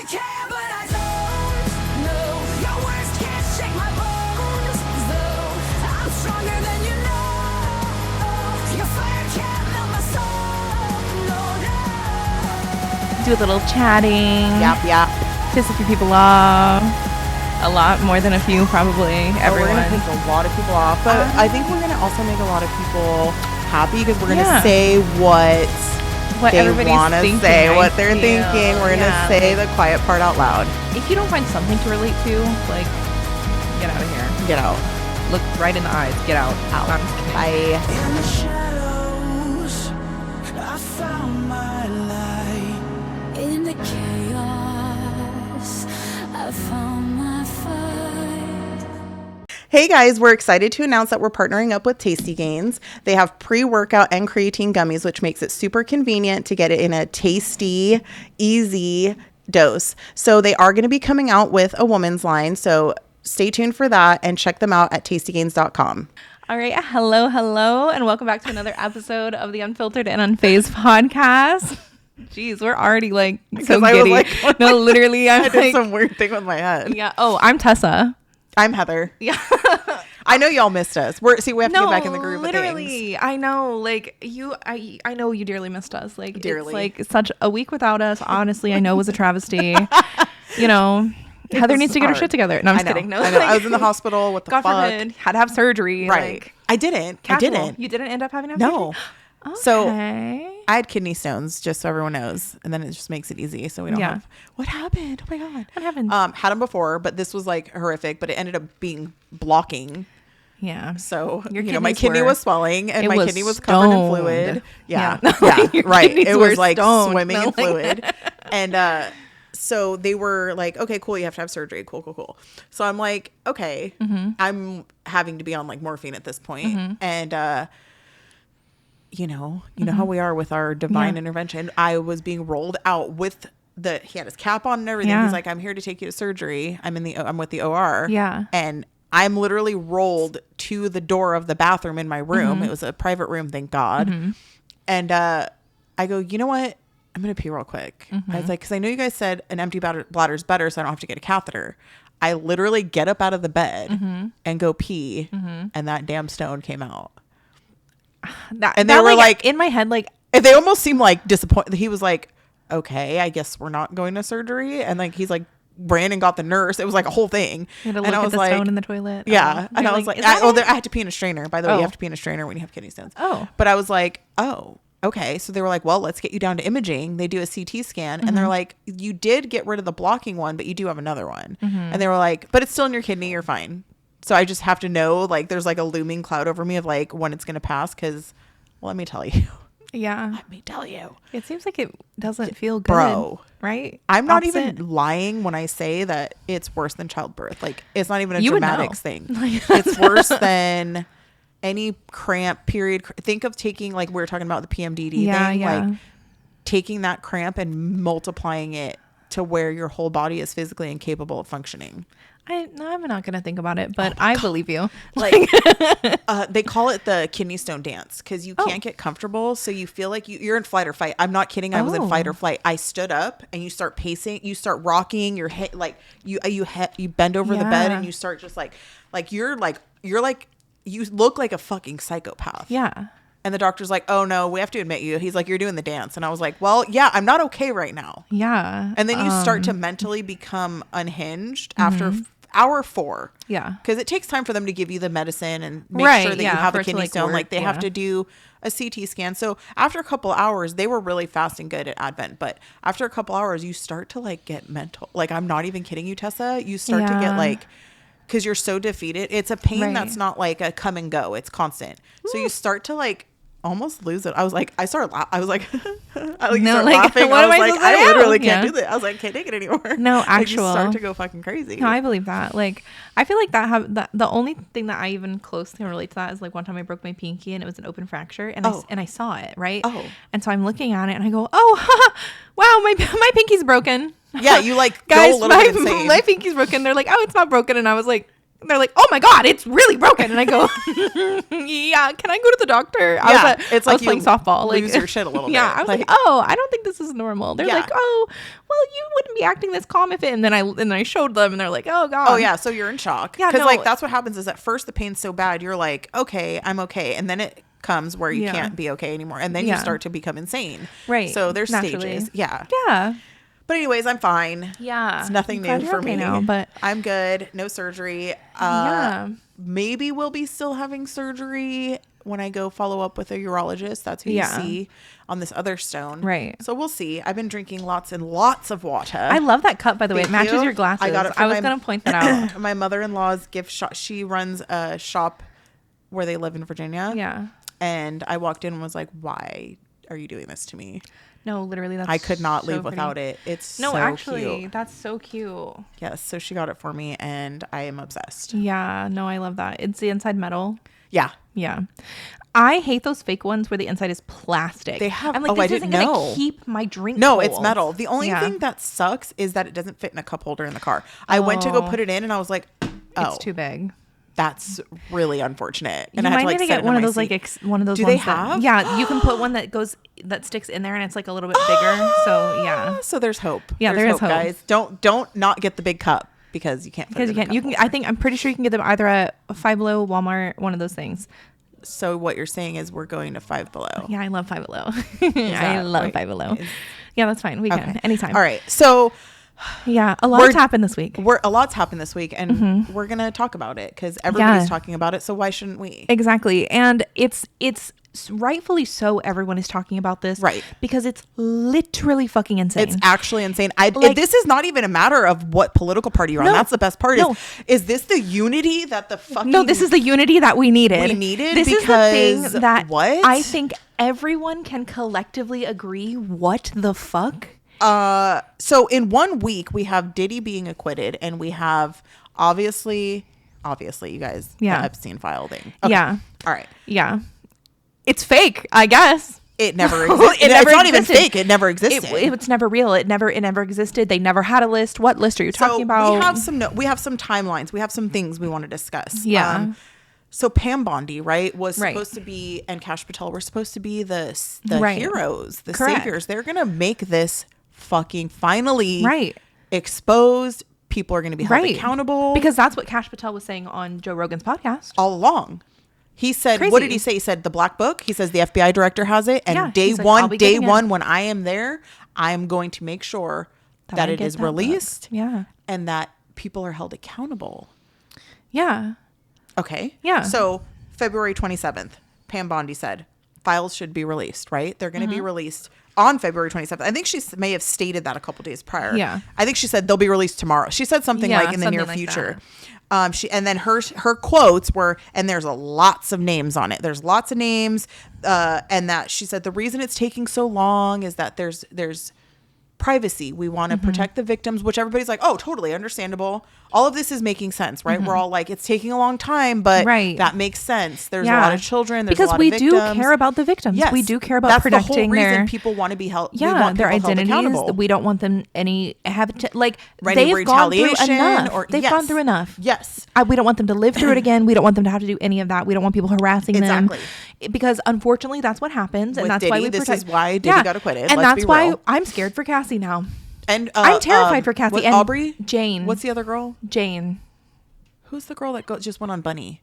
you care, but I don't know. Your words can't shake my bones, though I'm stronger than you know. Your fire can't melt my soul, no, no. Do a little chatting. Yep. Piss a few people off. A lot more than a few, probably. Everyone. We're going to piss a lot of people off, but I think we're going to also make a lot of people happy because we're going to say what they everybody's want to thinking, say, I what they're feel. thinking. We're going to say the quiet part out loud. If you don't find something to relate to, like, get out of here. Get out. Look right in the eyes. Get out. Out. I'm just kidding. Bye. In the shadows, I found my light. In the chaos, I found my fight. Hey guys, we're excited to announce that we're partnering up with Tasty Gains. They have pre-workout and creatine gummies, which makes it super convenient to get it in a tasty, easy dose. So they are going to be coming out with a woman's line. So stay tuned for that and check them out at tastygains.com. All right. Hello, and welcome back to another episode of the Unfiltered and Unfazed podcast. Jeez, we're already like so giddy. No, literally, I did some weird thing with my head. Yeah. Oh, I'm Tessa. I'm Heather. Yeah. I know y'all missed us. We have to get back in the groove of things. I know. Like I know you dearly missed us. Like Dearly. It's like such a week without us. Honestly, I know it was a travesty. You know, Heather needs to get her shit together. No, I'm just kidding. No, I know. I was in the hospital. What the God fuck? forbid, had to have surgery. Right. Like, I didn't. casual. You didn't end up having No. surgery? So Okay. I had kidney stones, just so everyone knows, and then it just makes it easy. So we don't have. What happened? Oh my god. What happened? Had them before, but this was like horrific. But it ended up being blocking. Yeah. So Your my kidney was swelling, and my was kidney was covered in fluid. stoned. Yeah. Your Right. kidneys It were was like stoned. swimming No, in like- fluid, and so they were like, okay, cool, you have to have surgery. Cool. So I'm like, okay, I'm having to be on like morphine at this point, and you know how we are with our divine intervention. I was being rolled out with he had his cap on and everything. Yeah. He's like, I'm here to take you to surgery. I'm with the OR. Yeah. And I'm literally rolled to the door of the bathroom in my room. It was a private room, thank God. And I go, you know what? I'm going to pee real quick. I was like, because I know you guys said an empty bladder is better, so I don't have to get a catheter. I literally get up out of the bed and go pee, and that damn stone came out. And they were like, in my head, like, and they almost seemed like disappointed. He was like, okay, I guess we're not going to surgery. And like, he's like, ran and got the nurse. It was like a whole thing. you had to And look I at was the like, stone in the toilet. yeah. And I was like, I had to pee in a strainer. By the way, you Oh. have to pee in a strainer when you have kidney stones. Oh. But I was like, oh, okay. So they were like, well, let's get you down to imaging. They do a CT scan and they're like, you did get rid of the blocking one, but you do have another one. And they were like, but it's still in your kidney. You're fine. So I just have to know, like, there's like a looming cloud over me of like when it's going to pass. Cause let me tell you. Yeah. Let me tell you. It seems like it doesn't feel good. Bro. Right? I'm not Opposite. even lying when I say that it's worse than childbirth. Like, it's not even a You would know. dramatics thing. It's worse than any cramp period. Think of taking, like we were talking about the PMDD thing. Like taking that cramp and multiplying it to where your whole body is physically incapable of functioning. I'm not going to think about it, but I believe you. Like, they call it the kidney stone dance because you can't get comfortable. So you feel like you're in flight or fight. I'm not kidding. I was in fight or flight. I stood up and you start pacing. You start rocking your head. Like you bend over the bed and you start just like you look like a fucking psychopath. Yeah. And the doctor's like, oh no, we have to admit you. He's like, you're doing the dance. And I was like, well, yeah, I'm not okay right now. Yeah. And then you start to mentally become unhinged after hour 4. Yeah. Because it takes time for them to give you the medicine and make sure that you have a kidney stone. Like they have to do a CT scan. So after a couple hours, they were really fast and good at Advent. But after a couple hours, you start to like get mental. Like, I'm not even kidding you, Tessa. You start to get like, because you're so defeated. It's a pain that's not like a come and go. It's constant. So you start to like almost lose it. I was like, I started laughing. I was like, laughing. What I am was I like, supposed to I do? literally can't do this. I was like, can't take it anymore. No, Like, you actual. start to go fucking crazy. No, I believe that. Like, I feel like that the only thing that I even closely can relate to that is like one time I broke my pinky and it was an open fracture and I saw it, right? Oh. And so I'm looking at it and I go, oh, wow, my pinky's broken. Yeah, you like Guys, go a little bit insane. my pinky's broken. They're like, oh, it's not broken. And I was like, And they're like, oh my God, it's really broken. And I go, yeah, can I go to the doctor? I was playing softball. Lose your shit a little bit. Yeah, I was like, oh, I don't think this is normal. They're like, oh, well, you wouldn't be acting this calm if it. And then I showed them, and they're like, oh God. Oh yeah, so you're in shock. Yeah, because like that's what happens is at first the pain's so bad, you're like, okay, I'm okay, and then it comes where you can't be okay anymore, and then you start to become insane. Right. So there's stages. Yeah. Yeah. But anyways, I'm fine. Yeah. It's nothing new for me now, but I'm good. No surgery. Maybe we'll be still having surgery when I go follow up with a urologist. That's who you see on this other stone. Right. So we'll see. I've been drinking lots and lots of water. I love that cup, by the way. It matches your glasses. I got it from I was going to point that out. My mother-in-law's gift shop. She runs a shop where they live in Virginia. Yeah. And I walked in and was like, why are you doing this to me? No, literally, that's I could not so leave pretty. without it. It's no, so actually, cute. that's so cute. Yes, so she got it for me, and I am obsessed. Yeah, no, I love that. It's the inside metal. Yeah, yeah. I hate those fake ones where the inside is plastic. They have. I'm like, this isn't gonna keep my drink. No, cold. it's metal. The only thing that sucks is that it doesn't fit in a cup holder in the car. I went to go put it in, and I was like, it's too big. That's really unfortunate. And you I had might to need to get one of those one of those. Do ones they have? Yeah, you can put one that sticks in there and it's like a little bit bigger. So yeah. So there's hope. Yeah, there's hope, guys. Don't not get the big cup because you can't. Because you can't. You can. I'm pretty sure you can get them either at Five Below, Walmart, one of those things. So what you're saying is we're going to Five Below. Yeah, I love Five Below. I love Five Below. Yeah, that's fine. We can anytime. All right. So. Yeah, a lot's happened this week. A lot's happened this week, and we're gonna talk about it because everybody's talking about it. So why shouldn't we? Exactly, and it's rightfully so. Everyone is talking about this, right? Because it's literally fucking insane. It's actually insane. This is not even a matter of what political party you're on. That's the best part. Is this the unity that the fucking? No, this is the unity that we needed. This is the thing that I think everyone can collectively agree. What the fuck? So in 1 week we have Diddy being acquitted, and we have obviously you guys, the Epstein file thing. Okay. Yeah. All right. Yeah. It's fake, I guess. It never existed. It's not even fake. It never existed. It's never real. It never existed. They never had a list. What list are you talking about? We have some timelines. We have some things we want to discuss. Yeah. So Pam Bondi, right, was supposed to be, and Cash Patel were supposed to be the heroes, the saviors. They're gonna make this fucking finally exposed. People are going to be held accountable, because that's what Cash Patel was saying on Joe Rogan's podcast all along. He said, what did he say? He said the black book. He says the FBI director has it, and day one when I am there, I am going to make sure that it is released, and that people are held accountable. Okay. So February 27th, Pam Bondi said files should be released, right? They're going to be released on February 27th. I think she may have stated that a couple days prior. I think she said they'll be released tomorrow. She said something like in the near future. And then her quotes were, and there's lots of names on it. There's lots of names. And that she said the reason it's taking so long is that there's privacy. We want to protect the victims, which everybody's like, oh, totally understandable. All of this is making sense, right? We're all like, it's taking a long time, but that makes sense. There's a lot of children. There's a lot of victims. Because we do care about the victims. Yes. We do care about protecting the whole reason people want to be held. Their identities. We don't want them they've gone through enough. They've gone through enough. Yes. We don't want them to live through it again. We don't want them to have to do any of that. We don't want people harassing them. Because unfortunately, that's what happens, and that's why we protect. This is why Diddy got acquitted. And that's why I'm scared for Cassie now. And I'm terrified for Cassie. And Aubrey? Jane. What's the other girl? Jane. Who's the girl that just went on Bunny?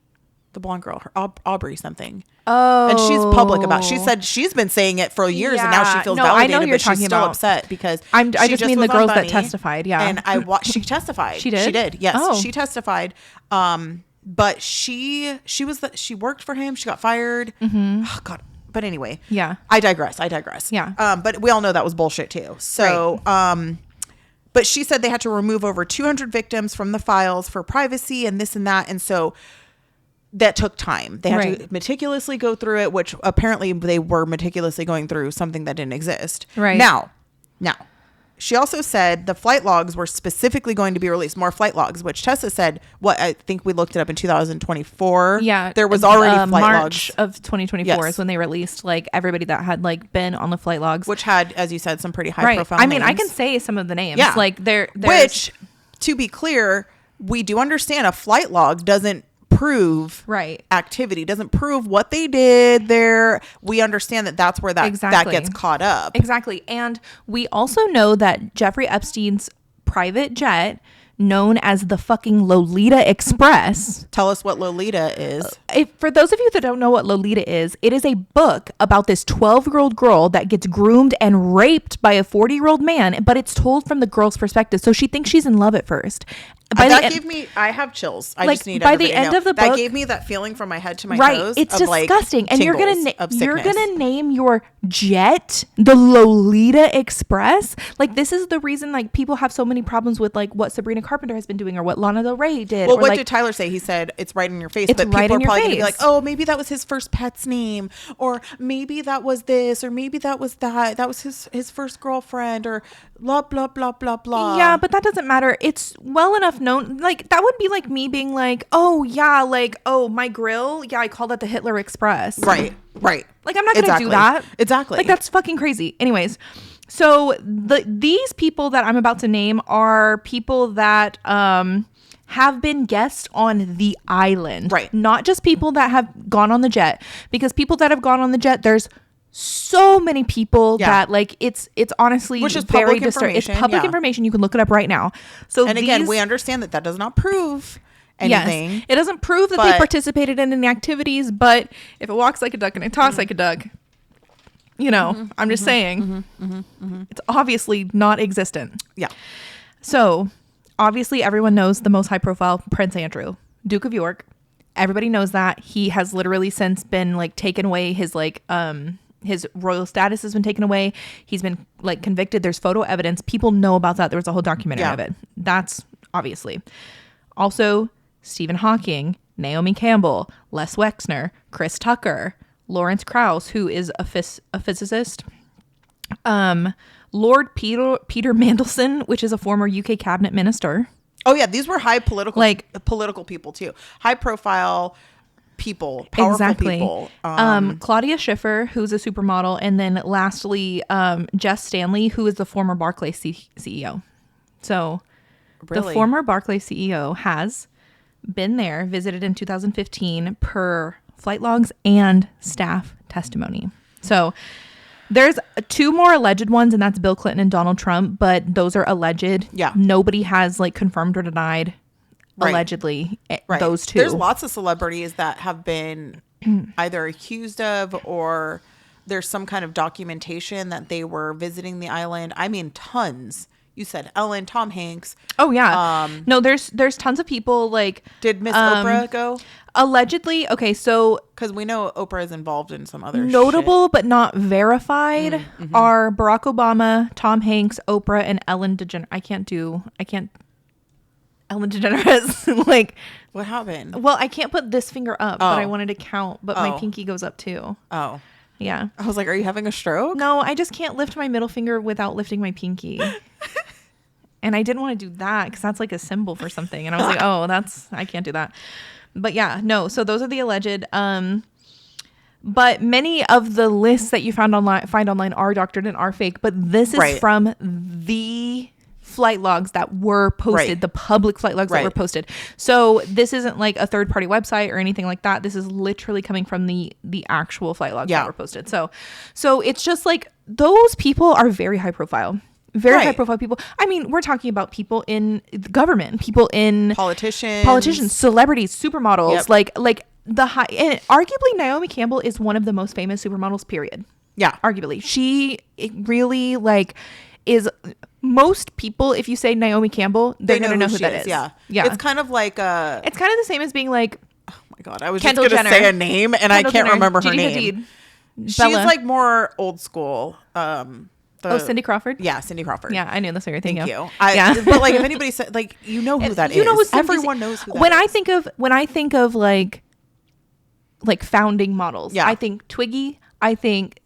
The blonde girl. Aubrey something. Oh. And she's public about it. She said she's been saying it for years, and now she feels validated, I know but she's still upset because I just mean the girls that testified. Yeah. And she testified. She did? She did. Yes. She testified. But she worked for him. She got fired. Oh, God. But anyway, I digress. Yeah. But we all know that was bullshit too. So, but she said they had to remove over 200 victims from the files for privacy and this and that. And so that took time. They had to meticulously go through it, which apparently they were meticulously going through something that didn't exist. Right. Now, she also said the flight logs were specifically going to be released, more flight logs, which Tessa said, I think we looked it up in 2024. Yeah. There was already flight March logs. of 2024 is when they released everybody that had been on the flight logs. Which had, as you said, some pretty high profile names. I mean, I can say some of the names. Yeah. Which, to be clear, we do understand a flight log doesn't prove activity, doesn't prove what they did there. We understand that that's where that gets caught up. Exactly. And we also know that Jeffrey Epstein's private jet, known as the fucking Lolita Express. Tell us what Lolita is. For those of you that don't know what Lolita is, it is a book about this 12-year-old girl that gets groomed and raped by a 40-year-old man, but it's told from the girl's perspective. So she thinks she's in love at first. I have chills. I just need by the end of the book, that gave me that feeling from my head to my toes. It's disgusting. And you're gonna name your jet the Lolita Express. Like, this is the reason like people have so many problems with like what Sabrina Carpenter has been doing or what Lana Del Rey did. Well, what did Tyler say? He said it's right in your face. But people are probably gonna be like, oh, maybe that was his first pet's name, or maybe that was this, or maybe that was that. That was his first girlfriend, or blah blah blah blah blah. Yeah, but that doesn't matter. It's well enough known. Like, that would be like me being like, oh yeah, like, oh, my grill, yeah, I call that the Hitler Express. Right. Like, I'm not gonna do that. Exactly. Like, that's fucking crazy. Anyways, so these people that I'm about to name are people that have been guests on the island. Right. Not just people that have gone on the jet, because people that have gone on the jet, there's so many people that like it's honestly, which is very disturbing. It's public information. You can look it up right now. So, and again, we understand that does not prove anything. Yes, it doesn't prove that they participated in any activities, but if it walks like a duck and it talks like a duck, you know, I'm just saying, it's obviously not existent. Yeah. So obviously everyone knows the most high profile Prince Andrew, Duke of York. Everybody knows that. He has literally since been like taken away. His like his royal status has been taken away. He's been like convicted. There's photo evidence. People know about that. There was a whole documentary of it. That's obviously. Also, Stephen Hawking, Naomi Campbell, Les Wexner, Chris Tucker, Lawrence Krauss, who is a physicist, Lord Peter Mandelson, which is a former UK cabinet minister. Oh yeah, these were high political people too. High profile people, powerful people. Claudia Schiffer, who's a supermodel, and then lastly, Jess Stanley, who is the former Barclays CEO. So the former Barclays CEO has been there, visited in 2015 per flight logs and staff testimony. So there's two more alleged ones, and that's Bill Clinton and Donald Trump, but those are alleged. Yeah. Nobody has like confirmed or denied allegedly those two. There's lots of celebrities that have been either accused of, or there's some kind of documentation that they were visiting the island. I mean, tons. You said Ellen, Tom Hanks. Oh yeah. No, there's tons of people. Like, did Miss Oprah go? Allegedly. Okay, so because we know Oprah is involved in some other notable but not verified are Barack Obama, Tom Hanks, Oprah, and Ellen DeGeneres. Ellen DeGeneres. Like, what happened? Well, I can't put this finger up, but I wanted to count, but my pinky goes up too. Oh. Yeah. I was like, are you having a stroke? No, I just can't lift my middle finger without lifting my pinky. And I didn't want to do that because that's like a symbol for something. And I was like, oh, I can't do that. But yeah, no. So those are the alleged. But many of the lists that you find online are doctored and are fake. But this is from the flight logs that were posted, the public flight logs that were posted. So this isn't like a third party website or anything like that. This is literally coming from the actual flight logs that were posted. So it's just like, those people are very high profile. Very high profile people. I mean, we're talking about people in the government, people in politicians, celebrities, supermodels, like the high, and arguably Naomi Campbell is one of the most famous supermodels, period. Yeah. Arguably. It really like is, most people, if you say Naomi Campbell, they're going to know who that is. Yeah. Yeah. It's kind of like it's kind of the same as being like, oh my God, I was Kendall just going to Jenner. say a name and Kendall I can't remember her name. She's Bella. like more old school. Cindy Crawford? Yeah, Cindy Crawford. Yeah, I knew that's what you're thinking. Thank you. But like, if anybody said, like, you know who that is. Everyone knows who that is. When I think of like founding models, I think Twiggy, I think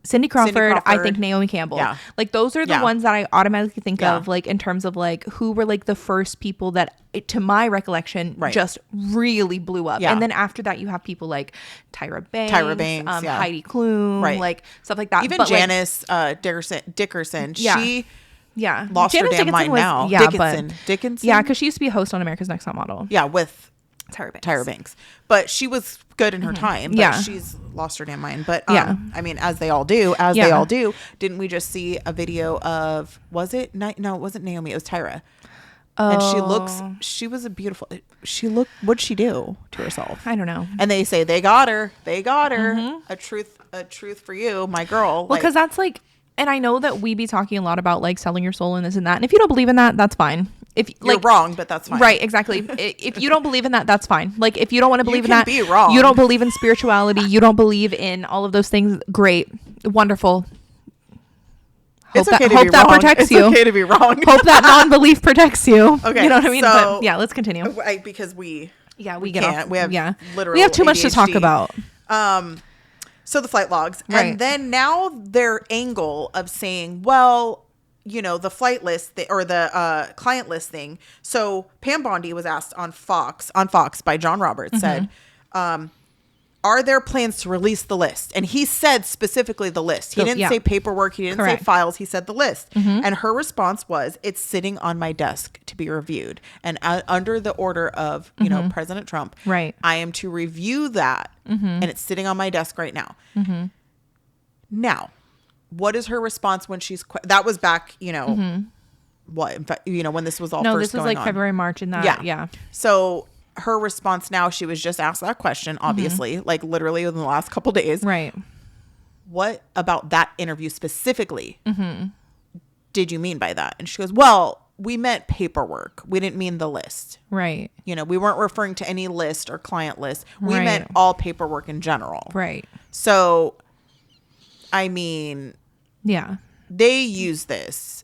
Cindy Crawford, I think Naomi Campbell. Yeah. Like, those are the ones that I automatically think of, like, in terms of like who were like the first people that, to my recollection, just really blew up. And then after that, you have people like Tyra Banks, Heidi Klum, like stuff like that. Even Janice Dickerson. She Yeah. lost Janice her damn Dickinson mind now. Yeah, Dickinson. Yeah, because she used to be a host on America's Next Top Model. Yeah, with Tyra Banks. But she was good in her time. But Yeah. she's lost her damn mind. But Yeah. I mean, as they all do. Yeah. They all do. Didn't we just see a video of, was it? No, it wasn't Naomi. It was Tyra. And she was a beautiful, what'd she do to herself? I don't know. And they say, they got her. A truth for you, my girl. Well, because that's like, and I know that we be talking a lot about like selling your soul and this and that. And if you don't believe in that, that's fine. If you're wrong, but that's fine. Right, exactly. If you don't believe in that, that's fine. Like if you don't want to believe in that, be wrong. You don't believe in spirituality, you don't believe in all of those things, great, wonderful. Hope that protects you. It's okay to be wrong. Hope that non-belief protects you. Okay, you know what I mean? So, but yeah, let's continue. Because we get can't. off. We have literally we have too much to talk about. So the flight logs, Right. and then now their angle of saying, well, you know, the flight list or the client list thing. So Pam Bondi was asked on Fox by John Roberts, said, are there plans to release the list? And he said specifically the list. He didn't say paperwork. He didn't say files. He said the list. And her response was, it's sitting on my desk to be reviewed. And under the order of, you know, President Trump, Right. I am to review that. And it's sitting on my desk right now. Now, what is her response when she's, that was back, you know, what, in fact, you know, when this was all first going on. No, this was like February, March and that. Yeah. So her response now, she was just asked that question, obviously, like literally within the last couple days. Right. What about that interview specifically did you mean by that? And she goes, well, we meant paperwork. We didn't mean the list. Right. You know, we weren't referring to any list or client list. We Right. meant all paperwork in general. Right. So, I mean, yeah. They used this.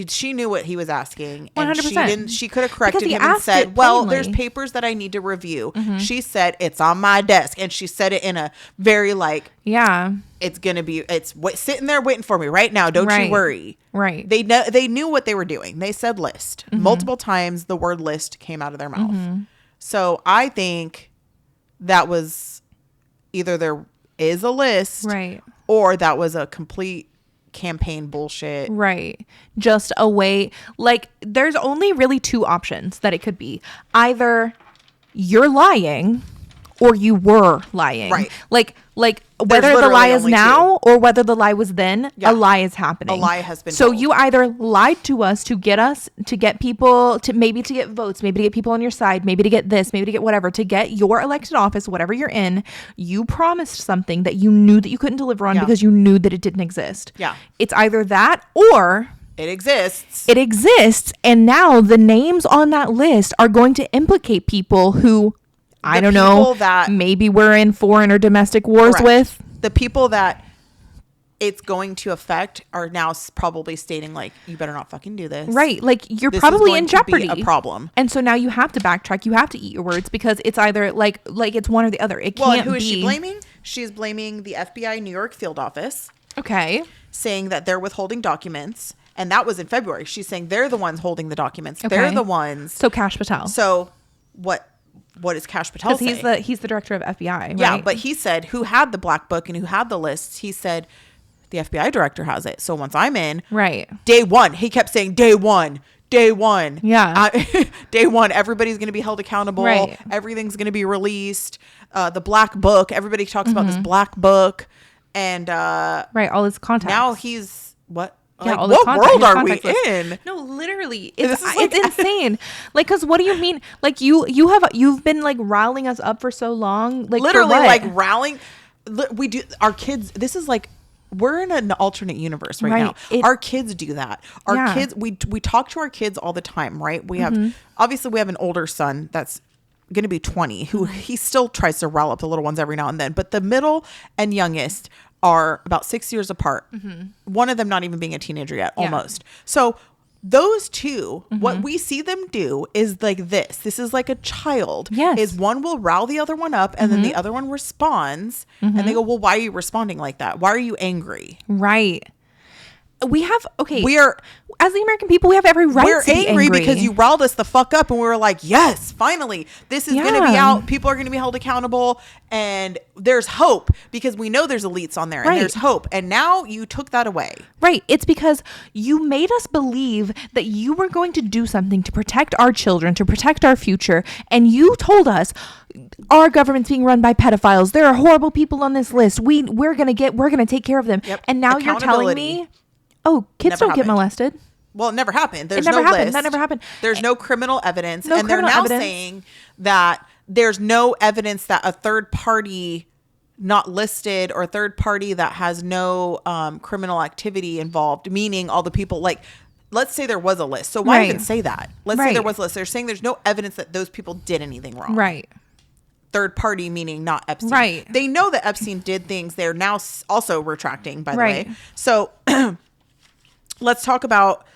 She knew what he was asking, and 100%. She could have corrected Because he him and asked said, it "Well, plainly. there's papers that I need to review." She said, "It's on my desk," and she said it in a very like, Yeah. "It's sitting there waiting for me right now. Don't you worry." Right. They knew what they were doing. They said list multiple times. The word list came out of their mouth. So I think that was either there is a list, Right. or that was a complete campaign bullshit. Right. Just a way, like, there's only really two options that it could be. Either you're lying or you were lying. Right. Like whether the literally lie is only now or whether the lie was then, Yeah. a lie is happening. A lie has been So told. you either lied to us to get people, to maybe to get votes, maybe to get people on your side, maybe to get this, maybe to get whatever, to get your elected office, whatever you're in. You promised something that you knew that you couldn't deliver on Yeah. because you knew that it didn't exist. Yeah. It's either that or It exists. it exists, and now the names on that list are going to implicate people who I don't know people that- maybe we're in foreign or domestic wars Correct. with. The people that it's going to affect are now probably stating like, you better not fucking do this. Right. Like you're This is probably going in to be jeopardy. a problem. And so now you have to backtrack. You have to eat your words because it's either like it's one or the other. It Well, can't and who is be. she blaming? She's blaming the FBI New York field office, Okay. saying that they're withholding documents. And that was in February. She's saying they're the ones holding the documents. Okay. They're the ones. So Kash Patel. So what does Kash Patel say? Because he's the director of FBI, right? Yeah, but he said who had the black book and who had the lists. He said the FBI director has it. So once I'm in, Right. day one, he kept saying day one. Yeah. Day one, everybody's going to be held accountable. Right. Everything's going to be released. The black book, everybody talks about this black book. And Right. All his contacts. now he's what? Yeah, Like, all the what contact- world his are we contact list. in? No, literally, This it's is like- it's insane. Like, cause what do you mean? Like you've been like riling us up for so long. Like Literally, for what? like rallying. We do our kids. This is like we're in an alternate universe right now. Our kids do that. Our kids. We talk to our kids all the time, right? We have obviously we have an older son that's going to be 20 who he still tries to rile up the little ones every now and then, but the middle and youngest are about 6 years apart. One of them not even being a teenager yet, almost. So those two, what we see them do is like this. This is like a child. Yes. Is one will rile the other one up and then the other one responds and they go, well, why are you responding like that? Why are you angry? Right. we have, okay. We are, as the American people, we have every right to be angry because you riled us the fuck up, and we were like, yes, finally, this is going to be out. People are going to be held accountable, and there's hope because we know there's elites on there, and there's hope. And now you took that away. Right. It's because you made us believe that you were going to do something to protect our children, to protect our future, and you told us our government's being run by pedophiles. There are horrible people on this list. We're going to take care of them. Yep. And now you're telling me, oh, kids don't get molested. Well, it never happened. There's no list. That never happened. There's no criminal evidence. And they're now saying that there's no evidence that a third party not listed or a third party that has no criminal activity involved, meaning all the people, like, let's say there was a list. So why even say that? Let's say there was a list. They're saying there's no evidence that those people did anything wrong. Right. Third party meaning not Epstein. Right. They know that Epstein did things. They're now also retracting, by the way. So let's talk about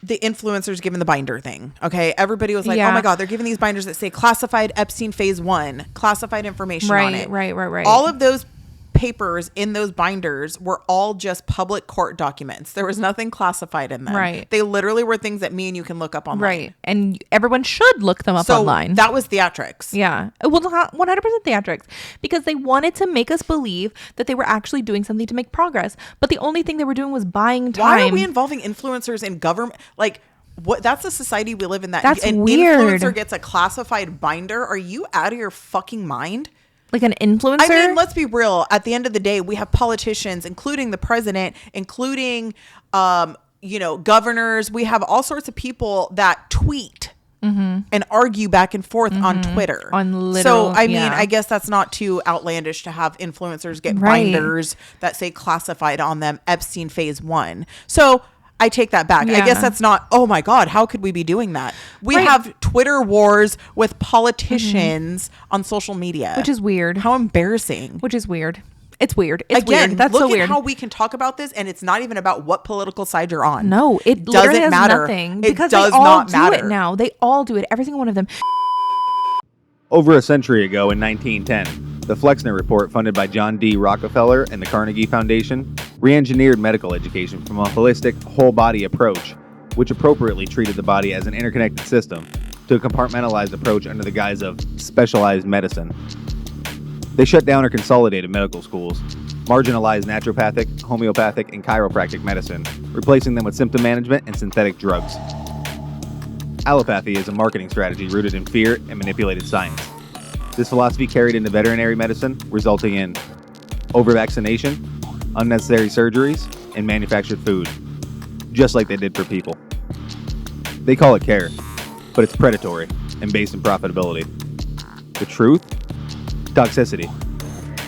the influencers giving the binder thing. Okay. Everybody was like, oh my God, they're giving these binders that say classified Epstein phase 1, classified information on it. Right. All of those papers in those binders were all just public court documents. There was nothing classified in them. Right. They literally were things that me and you can look up online. Right. And everyone should look them up online. That was theatrics. Yeah. Well, 100% theatrics, because they wanted to make us believe that they were actually doing something to make progress. But the only thing they were doing was buying time. Why are we involving influencers in government? Like, what? That's the society we live in. That's an weird. Influencer gets a classified binder. Are you out of your fucking mind? Like an influencer? I mean, let's be real. At the end of the day, we have politicians, including the president, including, governors. We have all sorts of people that tweet and argue back and forth on Twitter. So, I mean, I guess that's not too outlandish to have influencers get binders that say classified on them, Epstein phase 1. So I take that back. I guess that's not, oh my God, how could we be doing that? We have Twitter wars with politicians on social media. Which is weird. How embarrassing. Which is weird. It's weird. It's Again, weird. That's look so weird. at how we can talk about this, and it's not even about what political side you're on. No, it literally has nothing. Because they all do it now. They all do it. Every single one of them. Over a century ago in 1910, the Flexner Report, funded by John D. Rockefeller and the Carnegie Foundation, re-engineered medical education from a holistic, whole-body approach, which appropriately treated the body as an interconnected system, to a compartmentalized approach under the guise of specialized medicine. They shut down or consolidated medical schools, marginalized naturopathic, homeopathic, and chiropractic medicine, replacing them with symptom management and synthetic drugs. Allopathy is a marketing strategy rooted in fear and manipulated science. This philosophy carried into veterinary medicine, resulting in over-vaccination, unnecessary surgeries, and manufactured food, just like they did for people. They call it care, but it's predatory and based in profitability. The truth? Toxicity,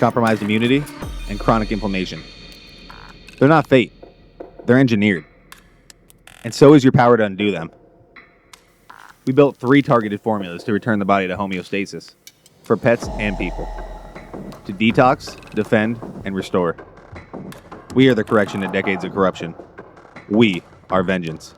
compromised immunity, and chronic inflammation. They're not fate. They're engineered. And so is your power to undo them. We built 3 targeted formulas to return the body to homeostasis, for pets and people. To detox, defend, and restore. We are the correction to decades of corruption. We are vengeance.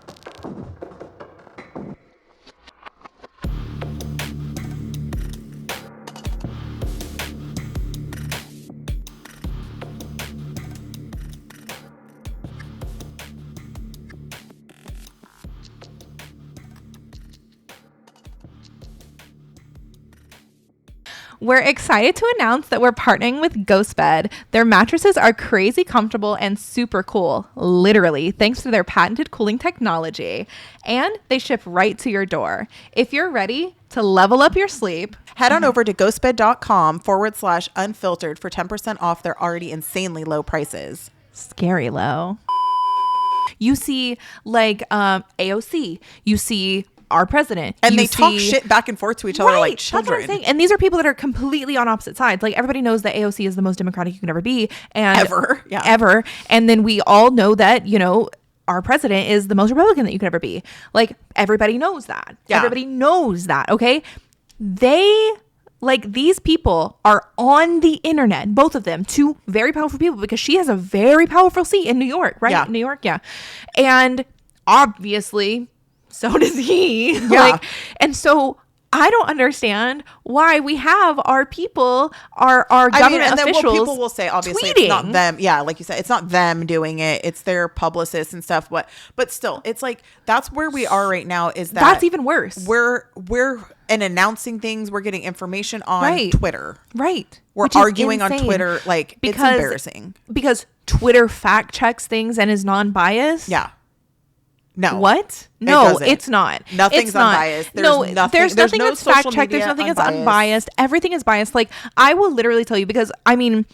We're excited to announce that we're partnering with GhostBed. Their mattresses are crazy comfortable and super cool, literally, thanks to their patented cooling technology. And they ship right to your door. If you're ready to level up your sleep, head on over to ghostbed.com/unfiltered for 10% off their already insanely low prices. Scary low. You see like AOC, you see our president, and they talk shit back and forth to each other like children. That's what I'm saying. And these are people that are completely on opposite sides. Like, everybody knows that AOC is the most democratic you can ever be, and ever. And then we all know that, you know, our president is the most Republican that you could ever be. Like, everybody knows that. Yeah. Everybody knows that. Okay, these people are on the internet, both of them, 2 very powerful people, because she has a very powerful seat in New York, right? Yeah. New York, yeah. And obviously, so does he. Yeah. And so I don't understand why we have our people, our government and then officials. People will say, obviously, tweeting. It's not them. Yeah, like you said, it's not them doing it. It's their publicists and stuff. But still, it's like that's where we are right now. Is that that's even worse? We're and announcing things. We're getting information on Twitter. Right. We're arguing on Twitter. Like it's embarrassing because Twitter fact checks things and is non-biased. Yeah. No. What? No, it's not. Nothing's unbiased. There's nothing that's fact checked. There's nothing that's unbiased. Everything is biased. Like I will literally tell you because I mean,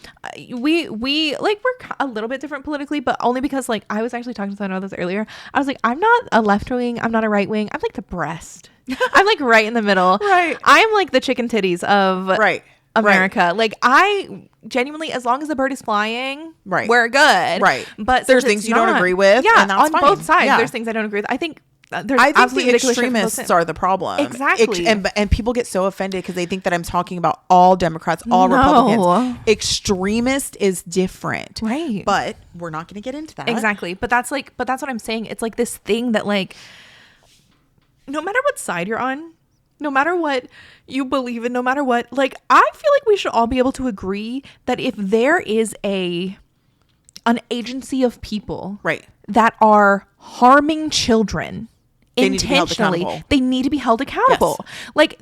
we like we're a little bit different politically, but only because like I was actually talking to someone about this earlier. I was like, I'm not a left wing. I'm not a right wing. I'm like the breast. I'm like right in the middle. Right. I'm like the chicken titties of America. Right. Like I genuinely, as long as the bird is flying, right, we're good. Right. But there's things you don't agree with. Yeah. And that's on fine. both sides, yeah. There's things I don't agree with. I think the extremists are the problem. Exactly. And people get so offended because they think that I'm talking about all Democrats, all Republicans. Extremist is different. Right. But we're not going to get into that. Exactly. But that's what I'm saying. It's like this thing that like, no matter what side you're on, no matter what you believe in, no matter what, like, I feel like we should all be able to agree that if there is an agency of people that are harming children intentionally, they need to be held accountable. Yes. Like,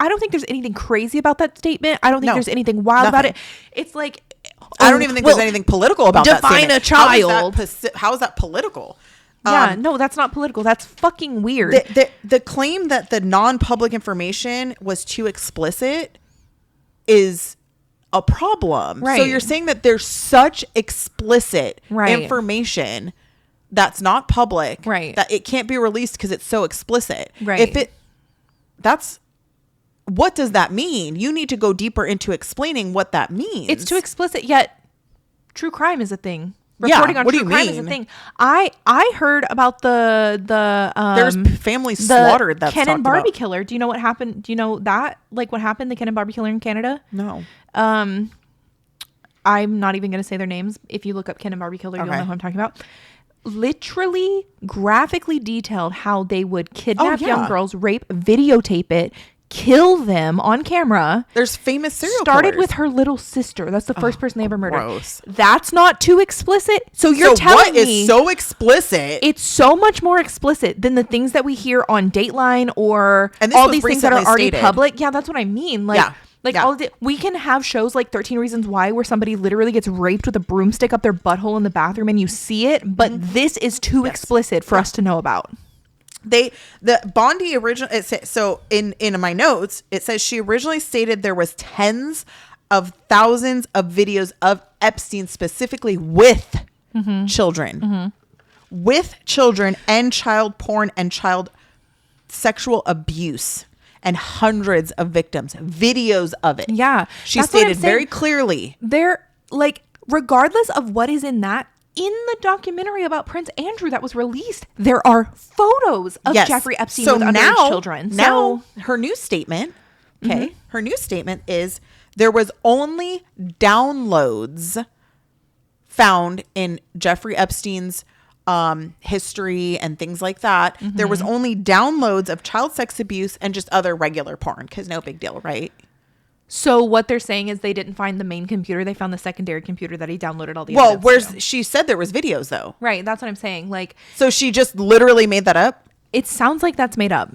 I don't think there's anything crazy about that statement. I don't think there's anything wild about it. It's like, I don't even think there's anything political about that statement. Define a child. How is that political? Yeah, no, that's not political. That's fucking weird. The claim that the non-public information was too explicit is a problem. Right. So you're saying that there's such explicit information that's not public, that it can't be released because it's so explicit. Right. What does that mean? You need to go deeper into explaining what that means. It's too explicit, yet true crime is a thing. Reporting on true crime is a thing. I heard about the there's families slaughtered. That's Ken and Barbie killer. Do you know what happened? Do you know that? Like what happened? The Ken and Barbie killer in Canada? No. I'm not even going to say their names. If you look up Ken and Barbie killer, you'll know who I'm talking about. Literally, graphically detailed how they would kidnap young girls, rape, videotape it, kill them on camera. There's famous serial started killers. With her little sister. That's the first person they ever murdered. Gross. That's not too explicit. So you're telling what me is so explicit? It's so much more explicit than the things that we hear on Dateline or all these things that are already public. Yeah, that's what I mean. Like, all of we can have shows like 13 Reasons Why where somebody literally gets raped with a broomstick up their butthole in the bathroom and you see it, but this is too explicit for us to know about. The Bondi original, so in my notes it says she originally stated there was tens of thousands of videos of Epstein specifically with children, and child porn and child sexual abuse and hundreds of victims, videos of it. Yeah, she stated very clearly. They're like, regardless of what is in that. In the documentary about Prince Andrew that was released, there are photos of Jeffrey Epstein with underage children. Now, her new statement, her new statement is there was only downloads found in Jeffrey Epstein's history and things like that. There was only downloads of child sex abuse and just other regular porn because no big deal, right? So what they're saying is they didn't find the main computer. They found the secondary computer that he downloaded all the evidence to. She said there was videos though. Right. That's what I'm saying. Like, so she just literally made that up. It sounds like that's made up.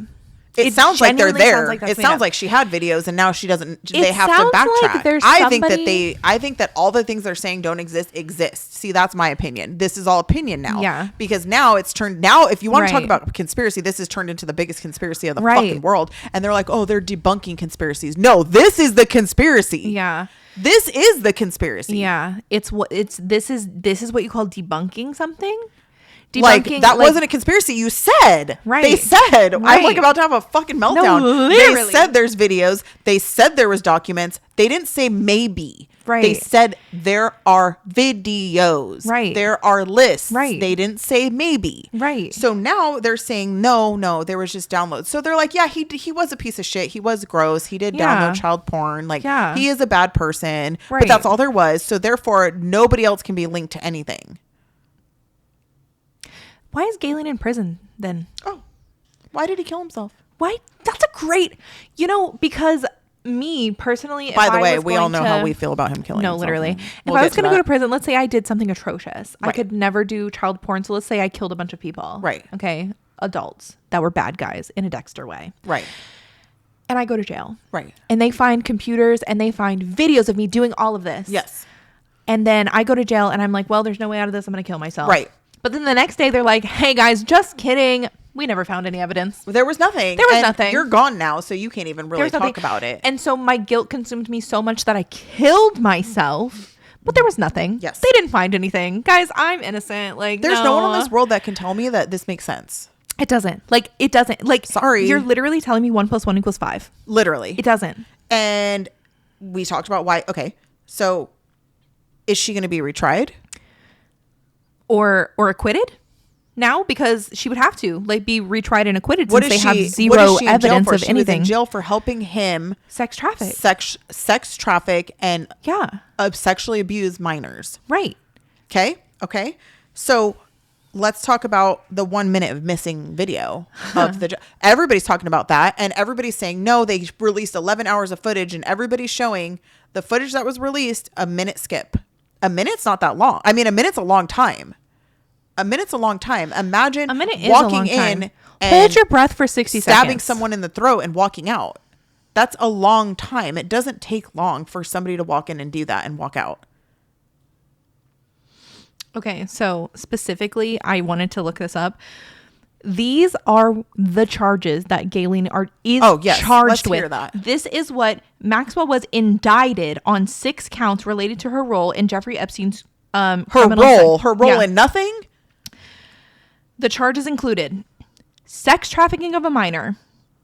It sounds like they're there. It sounds like she had videos and now she doesn't. They have to backtrack. Like I think that all the things they're saying don't exist. See, that's my opinion. This is all opinion now. Yeah. Because now it's turned. Now, if you want to talk about conspiracy, this has turned into the biggest conspiracy of the fucking world. And they're like, oh, they're debunking conspiracies. No, this is the conspiracy. Yeah. This is the conspiracy. Yeah. This is what you call debunking something. Like that wasn't a conspiracy. You said, They said, I'm like about to have a fucking meltdown. No, literally. They said there's videos. They said there was documents. They didn't say maybe. Right. They said there are videos. Right. There are lists. Right. They didn't say maybe. Right. So now they're saying no, there was just downloads. So they're like, yeah, he was a piece of shit. He was gross. He did download child porn. Like, he is a bad person. Right. But that's all there was. So therefore, nobody else can be linked to anything. Why is Galen in prison then? Oh, why did he kill himself? Why? That's a great. You know, because me personally, by the way, we all know how we feel about him killing. No, literally. If I was going to go to prison, let's say I did something atrocious. I could never do child porn. So let's say I killed a bunch of people. Right. Okay. Adults that were bad guys in a Dexter way. Right. And I go to jail. Right. And they find computers and they find videos of me doing all of this. Yes. And then I go to jail and I'm like, well, there's no way out of this. I'm going to kill myself. Right. But then the next day they're like, hey guys, just kidding. We never found any evidence. There was nothing. You're gone now, so you can't even really talk about it. And so my guilt consumed me so much that I killed myself. But there was nothing. Yes. They didn't find anything. Guys, I'm innocent. Like, there's no one in this world that can tell me that this makes sense. It doesn't. Like, it doesn't. Like, sorry. You're literally telling me 1 + 1 = 5. Literally. It doesn't. And we talked about why. Okay. So is she going to be retried? Or acquitted? Now, because she would have to be retried and acquitted since they have zero evidence of anything. She was in jail for helping him sex traffic, and sexually abuse minors. Right. Okay. So let's talk about the 1 minute of missing video of the. Everybody's talking about that, and everybody's saying no. They released 11 hours of footage, and everybody's showing the footage that was released. A minute skip. A minute's not that long. I mean, a minute's a long time. Imagine a minute is walking a long time. in and hold your breath for 60 seconds. Stabbing someone in the throat and walking out. That's a long time. It doesn't take long for somebody to walk in and do that and walk out. Okay, so specifically, I wanted to look this up. These are the charges that Galen is charged let's with. Hear that. This is what Maxwell was indicted on 6 counts related to her role in Jeffrey Epstein's her role in nothing. The charges included sex trafficking of a minor.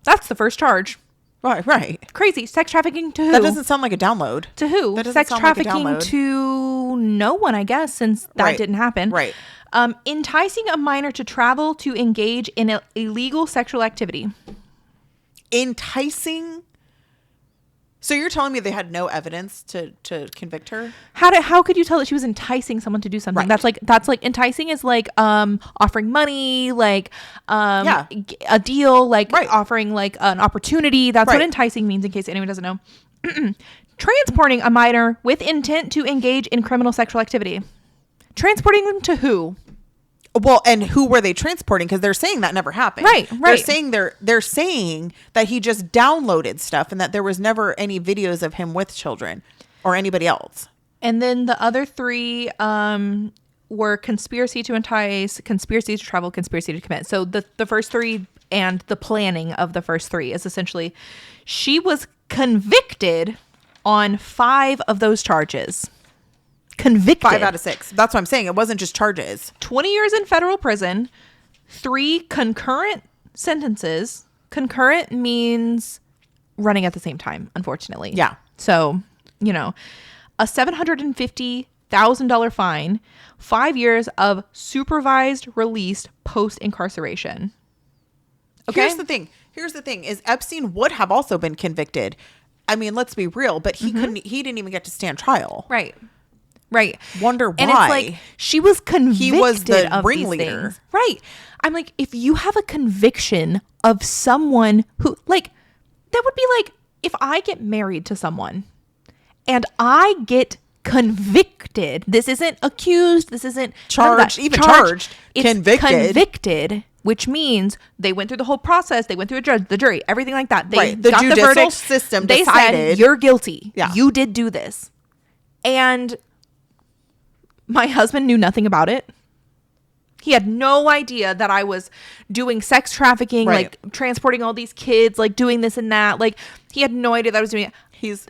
That's the first charge. Right. Crazy. Sex trafficking to who? That doesn't sound like a download. To who? Sex trafficking to no one, I guess, since that didn't happen. Right. Enticing a minor to travel to engage in illegal sexual activity. Enticing? So you're telling me they had no evidence to convict her? How could you tell that she was enticing someone to do something? Right. That's like enticing is like offering money, like a deal, like offering like an opportunity. That's what enticing means, in case anyone doesn't know. Transporting a minor with intent to engage in criminal sexual activity. Transporting them to who? Well, and who were they transporting? Because they're saying that never happened. Right. They're saying that he just downloaded stuff and that there was never any videos of him with children or anybody else. And then the other 3 were conspiracy to entice, conspiracy to travel, conspiracy to commit. So the first 3 and the planning of the first 3 is essentially she was convicted on 5 of those charges. Convicted. 5 out of 6. That's what I'm saying. It wasn't just charges. 20 years in federal prison, 3 concurrent sentences. Concurrent means running at the same time, unfortunately. Yeah. So, a $750,000 fine, 5 years of supervised release post incarceration. Okay. Here's the thing is Epstein would have also been convicted. I mean, let's be real, but he didn't even get to stand trial. Right. Wonder why. And it's like she was convicted. He was the of ringleader. These things. Right. I'm like, if you have a conviction of someone who, like, that would be like if I get married to someone and I get convicted. This isn't accused. This isn't charged. Even charged. It's convicted. Which means they went through the whole process. They went through a judge, the jury, everything like that. They the got judicial the verdict. System they decided said, you're guilty. Yeah. You did do this. And my husband knew nothing about it. He had no idea that I was doing sex trafficking, like transporting all these kids, like doing this and that. Like, he had no idea that I was doing it.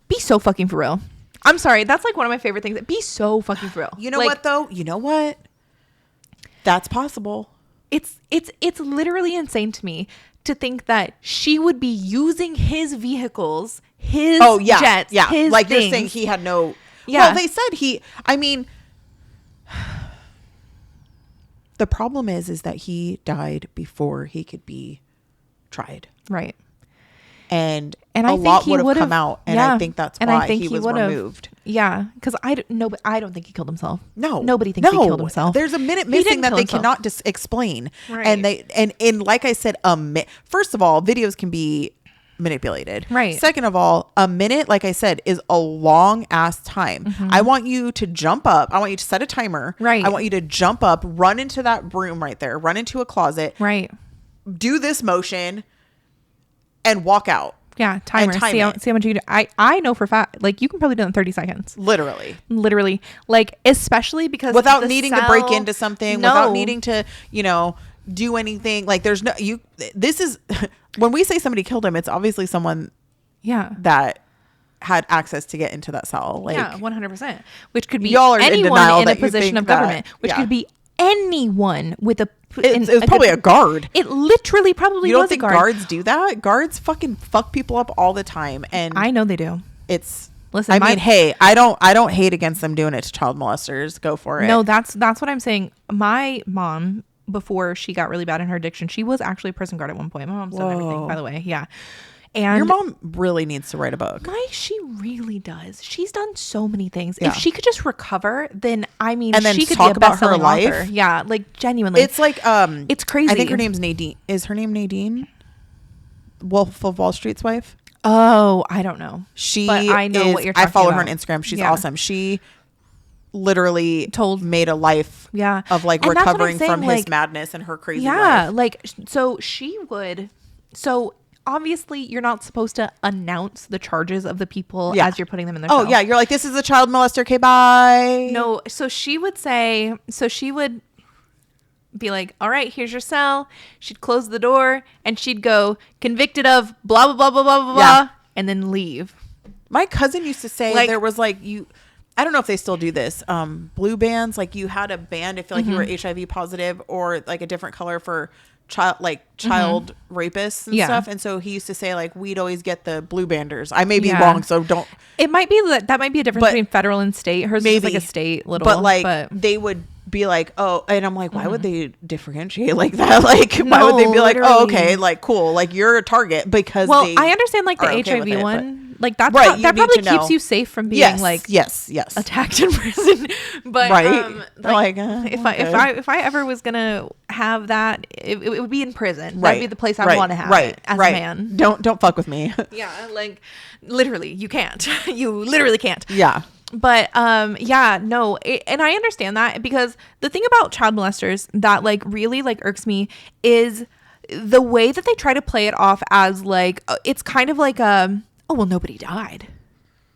Be so fucking for real. I'm sorry. That's like one of my favorite things. Be so fucking for real. You know what though? You know what? That's possible. It's literally insane to me to think that she would be using his vehicles, his jets, his like things. You're saying he had no. Yeah. Well, they said I mean, the problem is that he died before he could be tried. Right. and I a think lot he would have would've- come out. And yeah. I think that's And why I think he was would've- removed. Yeah, because I don't think he killed himself. No, nobody thinks he killed himself. There's a minute He missing didn't that kill they himself. cannot explain. Right. And like I said, first of all, videos can be manipulated. Right. Second of all, a minute, like I said, is a long ass time. I want you to jump up. I want you to set a timer. Right. I want you to jump up, run into that room right there, run into a closet, Right. do this motion, and walk out. Yeah, timer. time See how it. much you do. I know for a fact, like you can probably do it in 30 seconds. Literally. Like especially because Without the needing to break cell- into something, No. without needing to, do anything. Like there's no, this is, when we say somebody killed him, it's obviously someone Yeah. that had access to get into that cell. Like, Yeah, 100%. Which could be Y'all are in anyone denial in a that you position think of that- government. Which yeah. could be anyone with a. it was probably a guard. It literally probably You don't was think a guard. guards do that? Guards fucking fuck people up all the time, and I know they do. it's. Listen, I my- mean, hey, I don't hate against them doing it to child molesters. Go for it. No, that's what I'm saying. My mom, before she got really bad in her addiction, she was actually a prison guard at one point. My mom's done everything, Whoa. by the way. Yeah. And your mom really needs to write a book. she really does. She's done so many things. Yeah. If she could just recover, then I mean, And then she could talk be a about her best-selling life. author. Yeah, like genuinely. It's like It's crazy. I think her name's Nadine. Is her name Nadine? Wolf of Wall Street's wife. Oh, I don't know. She But I know what you're talking I follow her about. on Instagram. She's Yeah. awesome. She literally made a life Yeah. of like And that's what I'm recovering saying, from his like- madness and her crazy Yeah, life. like so she would. So obviously, you're not supposed to announce the charges of the people Yeah. as you're putting them in their Oh cell. yeah, you're like, this is a child molester. Okay, bye. No, so she would say, so she would be like, all right, here's your cell. She'd close the door and she'd go, convicted of blah, blah, blah, blah, blah, blah, Yeah. blah, and then leave. My cousin used to say Like- there was like I don't know if they still do this. Blue bands, like you had a band if like you were HIV positive, or like a different color for child rapists and Yeah. stuff. And so he used to say like we'd always get the blue banders. I may be Yeah. wrong, so don't. It might be that might be a difference But- between federal and state. Hers is Maybe like a state little, but like they would be like, oh, and I'm like, why would they differentiate like that? Like, why would they be like, oh, literally. okay, like cool, like you're a target because well, they I understand like the are okay with HIV it, one, like that's Right, how- you that need probably to know. keeps you safe from being yes, like yes, attacked in prison. But Right. like, Like, if I ever was gonna have that, it would be in prison. right, That'd be the place I right, want to have right, it as right. a man. Don't fuck with me. Yeah, like literally, you can't. You literally can't. Yeah. But yeah, no, and I understand that, because the thing about child molesters that like really like irks me is the way that they try to play it off as like it's kind of like oh well, nobody died,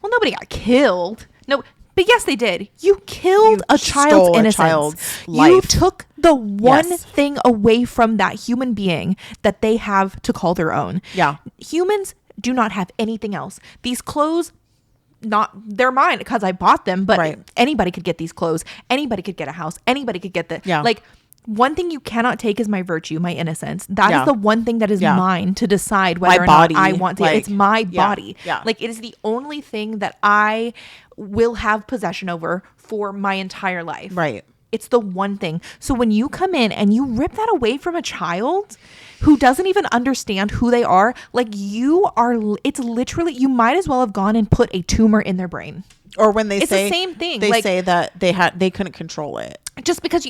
well nobody got killed, no, but yes they did. You killed You a stole child's a innocence. child's You life. took the one Yes. thing away from that human being that they have to call their own. Yeah. Humans do not have anything else. These clothes, not they're mine because I bought them, but Right. anybody could get these clothes. Anybody could get a house. Anybody could get the Yeah. like. One thing you cannot take is my virtue, my innocence. That is Yeah. the one thing that is Yeah. mine to decide whether or body, not I want to. like, It's my yeah, body. yeah. Like it is the only thing that I will have possession over for my entire life. Right. It's the one thing. So when you come in and you rip that away from a child who doesn't even understand who they are, like it's literally, you might as well have gone and put a tumor in their brain. Or when they It's say the same thing. they Like- say that they couldn't control it. Just because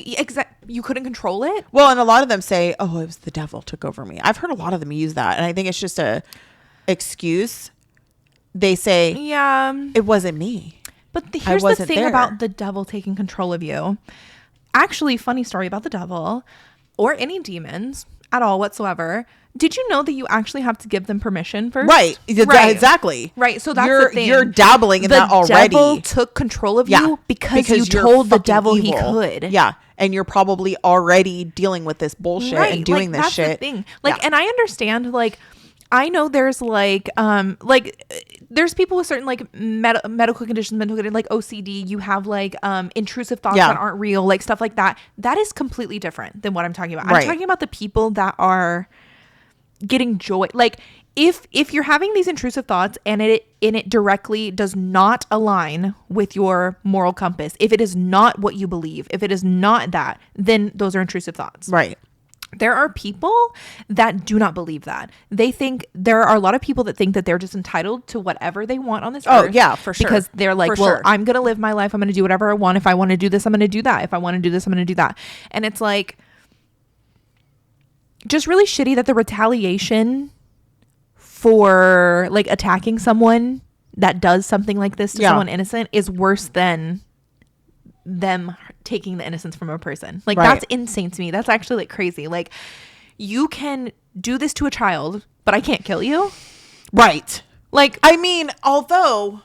you couldn't control it. Well, and a lot of them say, "Oh, it was the devil took over me." I've heard a lot of them use that, and I think it's just a excuse. They say, Yeah. "It wasn't me." But here's the wasn't thing there. about the devil taking control of you. Actually, funny story about the devil or any demons at all whatsoever. Did you know that you actually have to give them permission first? Right. Right. Exactly. Right. So that's you're the thing. you're dabbling in that already. The devil took control of you because you you're told the fucking devil evil. he could. Yeah, and you're probably already dealing with this bullshit and doing like, this shit. That's the thing. Like, Yeah. and I understand. Like, I know there's there's people with certain like medical conditions, mental conditions, like OCD. You have like intrusive thoughts Yeah. that aren't real, like stuff like that. That is completely different than what I'm talking about. Right. I'm talking about the people that are getting joy. Like, if you're having these intrusive thoughts and it directly does not align with your moral compass, if it is not what you believe, if it is not that, then those are intrusive thoughts. Right. There are people that do not believe that. They think there are a lot of people that think that they're just entitled to whatever they want on this earth. Oh, yeah, for sure. Because they're like, I'm going to live my life. I'm going to do whatever I want. If I want to do this, I'm going to do that. If I want to do this, I'm going to do that. And it's like, just really shitty that the retaliation for like attacking someone that does something like this to someone innocent is worse than them taking the innocence from a person. Like that's insane to me. That's actually like crazy. Like you can do this to a child, but I can't kill you. Right. Like, I mean, although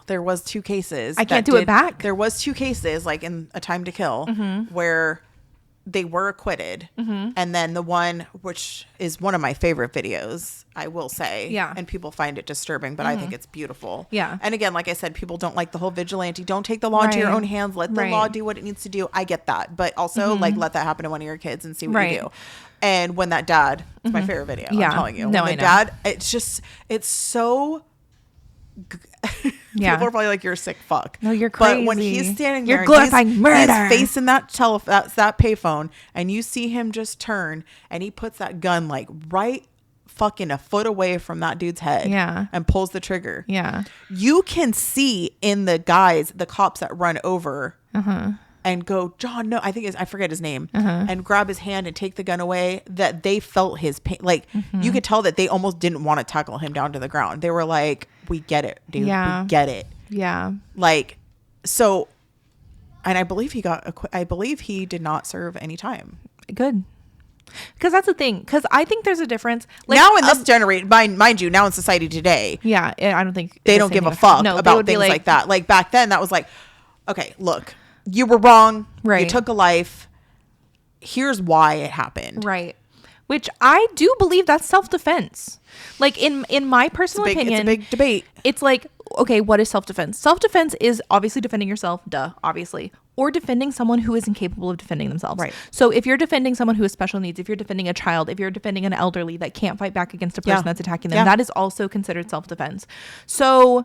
there was 2 cases. I can't do it back. There was 2 cases like in A Time to Kill where they were acquitted. And then the one, which is one of my favorite videos, I will say. Yeah. And people find it disturbing, but I think it's beautiful. Yeah. And again, like I said, people don't like the whole vigilante. Don't take the law into your own hands. Let the law do what it needs to do. I get that. But also, like, let that happen to one of your kids and see what you do. And when that dad, it's my favorite video. I'm telling you. No, when the dad, it's so... Yeah. People are probably like, you're a sick fuck. No, you're crazy. But when he's standing there, you're glorifying murder. He's facing that that payphone, and you see him just turn, and he puts that gun like right fucking a foot away from that dude's head. Yeah. And pulls the trigger. Yeah. You can see in the cops that run over and go, John, no, I forget his name, and grab his hand and take the gun away, that they felt his pain. Like you could tell that they almost didn't want to tackle him down to the ground. They were like, we get it, dude. Yeah. We get it. Yeah. Like, so, and I believe he did not serve any time. Good. Because that's the thing. Because I think there's a difference. Like, now in this generation, mind you, now in society today, yeah, I don't think they don't give a fuck about things like that. Like back then, that was like, okay, look, you were wrong. Right. You took a life. Here's why it happened. Right. Which I do believe that's self-defense. Like in my personal opinion, it's a big debate. It's like, okay, what is self-defense? Self-defense is obviously defending yourself, obviously, or defending someone who is incapable of defending themselves. Right. So if you're defending someone who has special needs, if you're defending a child, if you're defending an elderly that can't fight back against a person that's attacking them, that is also considered self-defense. So,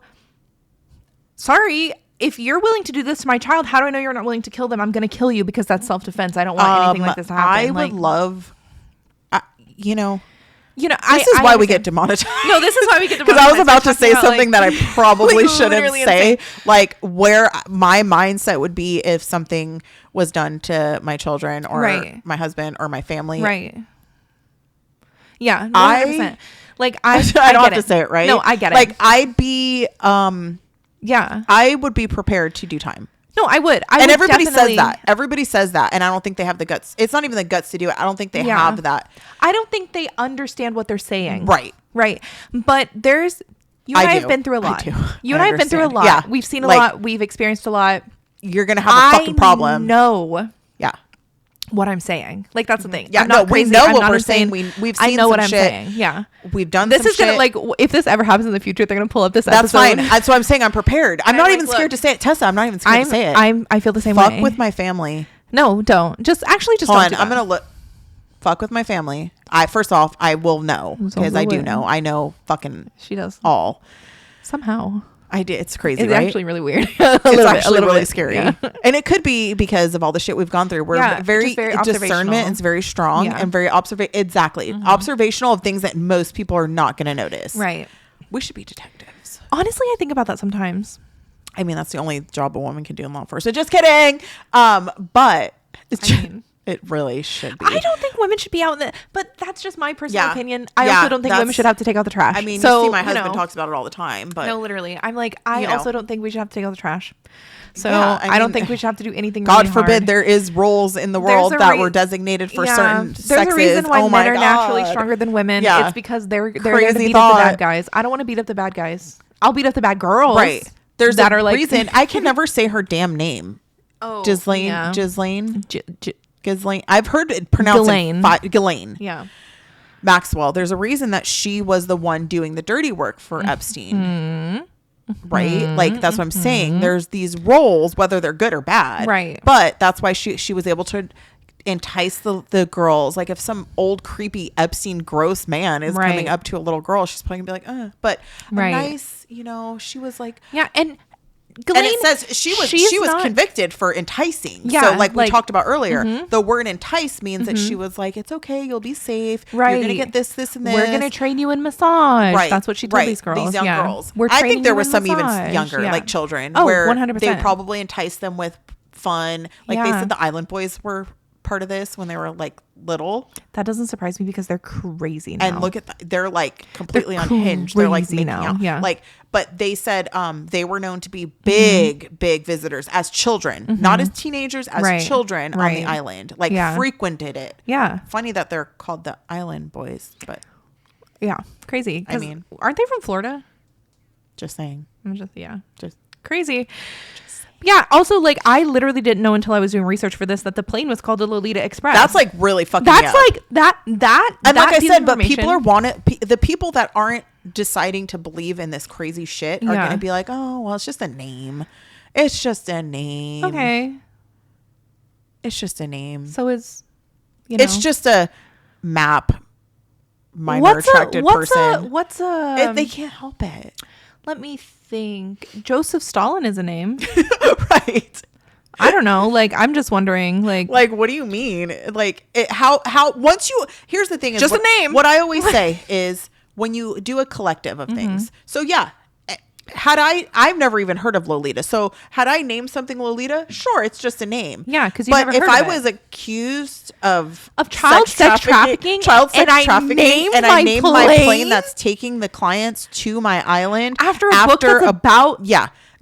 sorry, if you're willing to do this to my child, how do I know you're not willing to kill them? I'm going to kill you because that's self-defense. I don't want anything like this to happen. I would love, this this is why we get demonetized. No, this is why we get demonetized. Because I was about to say something that I probably shouldn't say. Like where my mindset would be if something was done to my children or my husband or my family. Right. Yeah. 100%. Like I don't have to say it, right? No, I get it. Like I'd be, yeah, I would be prepared to do time. No, I would. And everybody says that. Everybody says that. And I don't think they have the guts. It's not even the guts to do it. I don't think they have that. I don't think they understand what they're saying. Right. Right. But there's, you and I have been through a lot. You and I have been through a lot. Yeah. We've seen a lot. We've experienced a lot. You're going to have a fucking problem. No. Yeah. What I'm saying. Like, that's the thing. Yeah, we know what we're saying. We've seen I know what I'm shit. saying. Yeah. We've done this. Some is gonna, like, if this ever happens in the future, they're gonna pull up this episode. That's fine. That's what I'm saying. I'm prepared. I'm not even scared to say it. Tessa, I'm not even scared to say it. I feel the same way. Fuck with my family. No, don't. Just Hold don't on. do I'm gonna look. Fuck with my family. First off, I will know because I do know. I know fucking. She does all. Somehow. I did. It's crazy. It's right? actually really weird. It's actually really scary. Yeah. And it could be because of all the shit we've gone through. We're very discernment is very strong and very observational of things that most people are not going to notice. Right. We should be detectives. Honestly, I think about that sometimes. I mean, that's the only job a woman can do in law enforcement. Just kidding. But it really should be. I don't think women should be out in the, but that's just my personal opinion. I also don't think women should have to take out the trash. I mean, you see my husband talks about it all the time, but no, literally. I'm like, I also don't think we should have to take out the trash. So I don't think we should have to do anything. God really forbid hard. there is roles in the world that were designated for certain sexes. There's a reason why men are naturally stronger than women. Yeah. It's because they're there to beat up the bad guys. I don't want to beat up the bad guys. I'll beat up the bad girls. Right. There's that a are like reason. I can never say her damn name. Oh, Ghislaine. Ghislaine. I've heard it pronounced Ghislaine. Yeah. Maxwell. There's a reason that she was the one doing the dirty work for Epstein. Right? Like that's what I'm saying. There's these roles, whether they're good or bad. Right. But that's why she was able to entice the girls. Like if some old creepy Epstein gross man is coming up to a little girl, she's probably gonna be like, but a nice, she was like, yeah. And and it says she was convicted for enticing. Yeah, so like we talked about earlier, the word entice means that she was like, it's okay, you'll be safe. Right. You're gonna get this, and this. We're gonna train you in massage. Right. There these girls. These young girls. We're I think there you was in some massage. even younger, like children, Oh, where 100%. they probably enticed them with fun. Like they said the Island Boys were part of this when they were like little. That doesn't surprise me because they're crazy now. And look at they're like completely unhinged. They're like making now. out. Yeah. Like, but they said they were known to be big visitors as children, not as teenagers, as children on the island. Like frequented it. Yeah. Funny that they're called the Island Boys, but yeah, crazy. I mean, aren't they from Florida? Just saying. Just crazy. Yeah. Also, like, I literally didn't know until I was doing research for this that the plane was called the Lolita Express. That's like really fucking. That's like that. And like I said, but people the people that aren't deciding to believe in this crazy shit are going to be like, oh, well, it's just a name. It's just a name. Okay. It's just a name. So it's just a map. Minor attracted person. They can't help it. Let me think. Joseph Stalin is a name. Right. I don't know. Like, I'm just wondering, like what do you mean? Like here's the thing is just a name. What I always say is when you do a collective of things. So yeah, I've never even heard of Lolita. So had I named something Lolita, sure, it's just a name. Yeah, because if I was accused of child sex trafficking, and I named my plane that's taking the clients to my island after a book that's about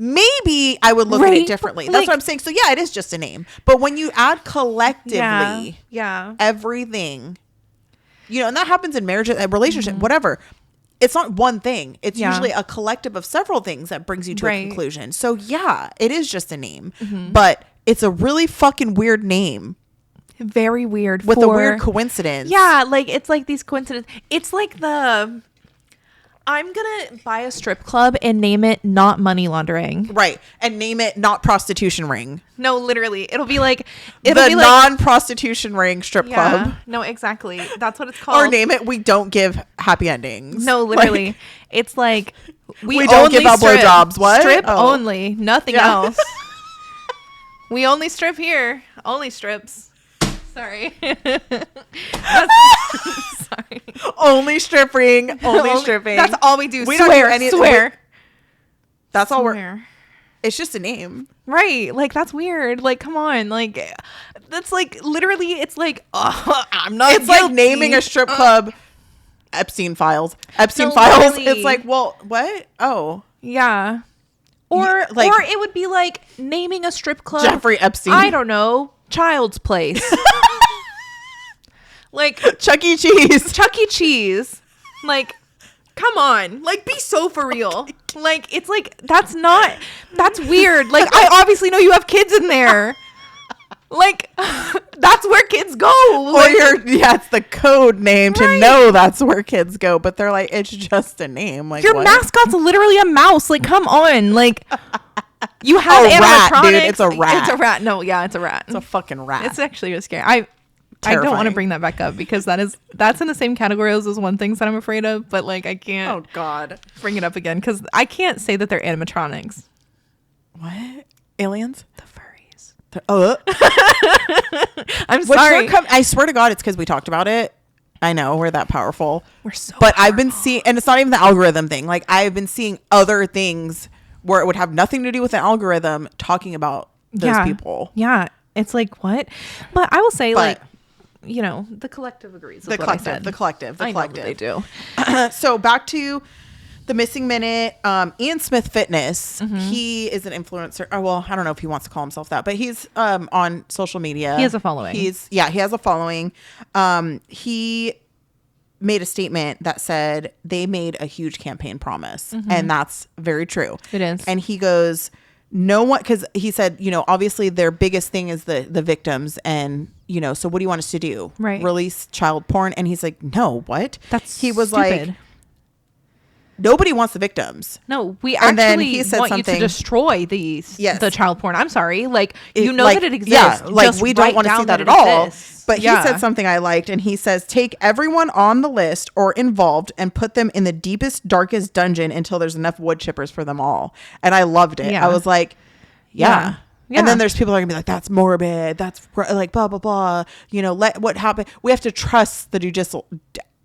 maybe I would look at it differently. That's what I'm saying. So yeah, it is just a name. But when you add collectively, everything, and that happens in marriage, a relationship, whatever. It's not one thing. It's usually a collective of several things that brings you to a conclusion. So yeah, it is just a name, but it's a really fucking weird name. Very weird. With a weird coincidence. Yeah, like it's like these coincidences. It's like I'm going to buy a strip club and name it Not Money Laundering. Right. And name it Not Prostitution Ring. No, literally. It'll be like... the non-prostitution ring strip club. No, exactly. That's what it's called. Or name it We Don't Give Happy Endings. No, literally. It's like... We don't give out blowjobs. What? Strip only. Nothing else. We only strip here. Only strips. Sorry. Sorry. Only strip ring. Only stripping. That's all we do. We don't do any. Swear. That's all we're. It's just a name, right? Like that's weird. Like, come on. Like, that's like literally. It's like I'm not. It's guilty. Like naming a strip club. Epstein Files. Epstein Files. It's like, well, what? Oh, yeah. Or it would be like naming a strip club. Jeffrey Epstein. I don't know. Child's Place. Like Chuck E. Cheese. Chuck E. Cheese. Like, come on. Like, be so for real. Like, it's like, that's weird. Like, I obviously know you have kids in there. Like, that's where kids go. Like, it's the code name to know that's where kids go. But they're like, it's just a name. Like, your mascot's literally a mouse. Like, come on. Like, you have animatronics. Rat, dude. It's a rat. It's a rat. No, yeah, it's a rat. It's a fucking rat. It's actually really scary. I don't want to bring that back up because that's in the same category as those one things that I'm afraid of, but like I can't bring it up again because I can't say that they're animatronics. What? Aliens? The furries. I'm sorry. I swear to God, it's because we talked about it. I know we're that powerful. We're so But I've been seeing, and it's not even the algorithm thing. Like I've been seeing other things where it would have nothing to do with the algorithm talking about those people. Yeah. It's like, what? But I will say, the collective agrees with what I said. The collective. I know they do. So back to the missing minute. Ian Smith Fitness. He is an influencer. Oh, well, I don't know if he wants to call himself that, but he's on social media. He has a following. He has a following. He made a statement that said they made a huge campaign promise, and that's very true. It is. And he goes, no one, because he said, obviously their biggest thing is the victims, and so what do you want us to do? Right. Release child porn? And he's like, no, what? He was stupid. Like, Nobody wants the victims. No, we And then actually he said want you something- to destroy the child porn. I'm sorry. Like, you know like, that it exists. Yeah, like Just we don't write want to see down that it at all. exists. But he said something I liked, and he says, take everyone on the list or involved and put them in the deepest, darkest dungeon until there's enough wood chippers for them all. And I loved it. Yeah. I was like, yeah. Yeah. And then there's people that are gonna be like, that's morbid. That's like blah, blah, blah. You know, let what happened. We have to trust the judicial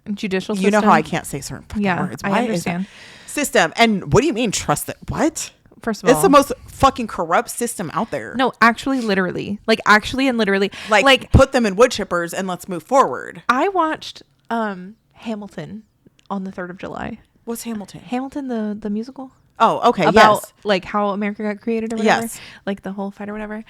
system. You know how I can't say certain fucking words. I understand. System. And what do you mean trust it? What? First of all, it's the most fucking corrupt system out there. No, actually, literally. Like, actually and literally. Like put them in wood chippers and let's move forward. I watched Hamilton on the 3rd of July. What's Hamilton? Hamilton, the musical? Oh, okay. About, yes. like, how America got created or whatever. Yes. Like, the whole fight or whatever.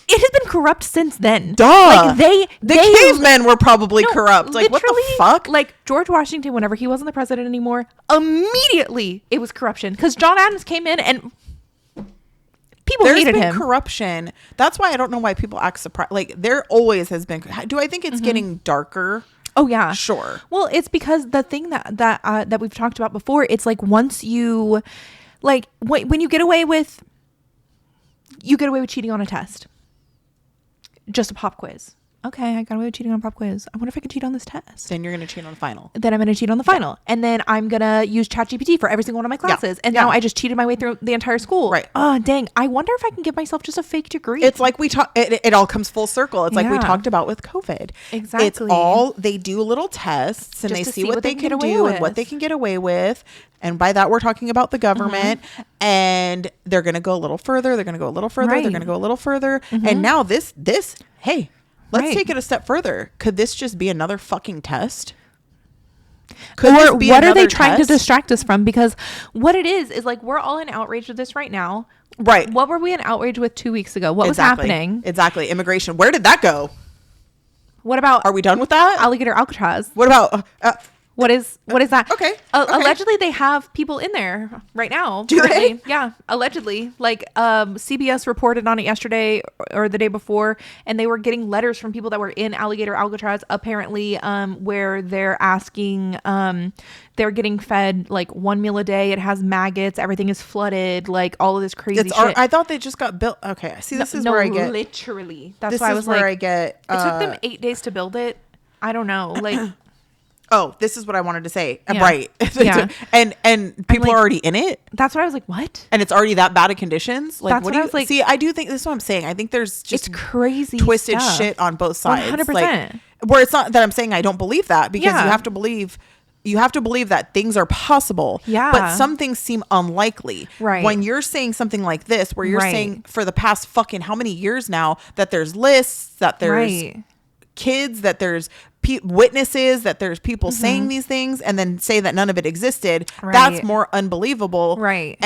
It has been corrupt since then. Duh. Like, the cavemen were probably corrupt. Like, what the fuck? Like, George Washington, whenever he wasn't the president anymore, immediately it was corruption. Because John Adams came in and people There's hated been him. corruption. That's why I don't know why people act surprised. Like, there always has been. Do I think it's getting darker? Oh yeah, Sure. Well, it's because the thing that we've talked about before. It's like once you, like when you get away with cheating on a test, just a pop quiz. Okay, I got away with cheating on a pop quiz. I wonder if I could cheat on this test. Then you're gonna cheat on the final. Then I'm going to cheat on the final. And then I'm going to use ChatGPT for every single one of my classes. And now I just cheated my way through the entire school. Right. Oh, dang. I wonder if I can give myself just a fake degree. It's like we talk. It all comes full circle. It's like we Yeah. talked about with COVID. Exactly. It's all they do little tests and Just they to see see what what they they can can get away do and what with. they can get away with. And by that, we're talking about the government. And they're going to go a little further. They're going to go a little further. They're Right. going to go a little further. And now this, hey, let's Right. take it a step further. Could this just be another fucking test? Or this what be are they another trying test? to distract us from? Because what it is like we're all in outrage of this right now. Right. What were we in outrage with 2 weeks ago? What Exactly. was happening? Exactly. Immigration. Where did that go? What about Are we done with that? alligator Alcatraz? What about... What is that? Okay, okay. Allegedly, they have people in there right now. Do currently. they? Yeah, allegedly. Like CBS reported on it yesterday or the day before, and they were getting letters from people that were in alligator Alcatraz. Apparently, where they're asking, they're getting fed like one meal a day. It has maggots. Everything is flooded. Like all of this crazy shit. I thought they just got built. Okay, see, this is where I get. Literally. That's This why I is was where like, I get. it took them 8 days to build it. I don't know. Like. Oh, this is what I wanted to say. Yeah. Right. Yeah. and people like- are already in it. That's what I was like. What? And it's already that bad of conditions. Like, That's what what do I you was like- see? I do think this is what I'm saying. I think there's just It's crazy twisted stuff. shit on both sides. 100%. Like, where it's not that I'm saying I don't believe that because Yeah. you have to believe that things are possible. Yeah. But some things seem unlikely. Right. When you're saying something like this, where you're Right. saying for the past fucking how many years now that there's lists, that there's Right. kids, that there's witnesses, that there's people Mm-hmm. saying these things and then say that none of it existed. Right. That's more unbelievable. Right.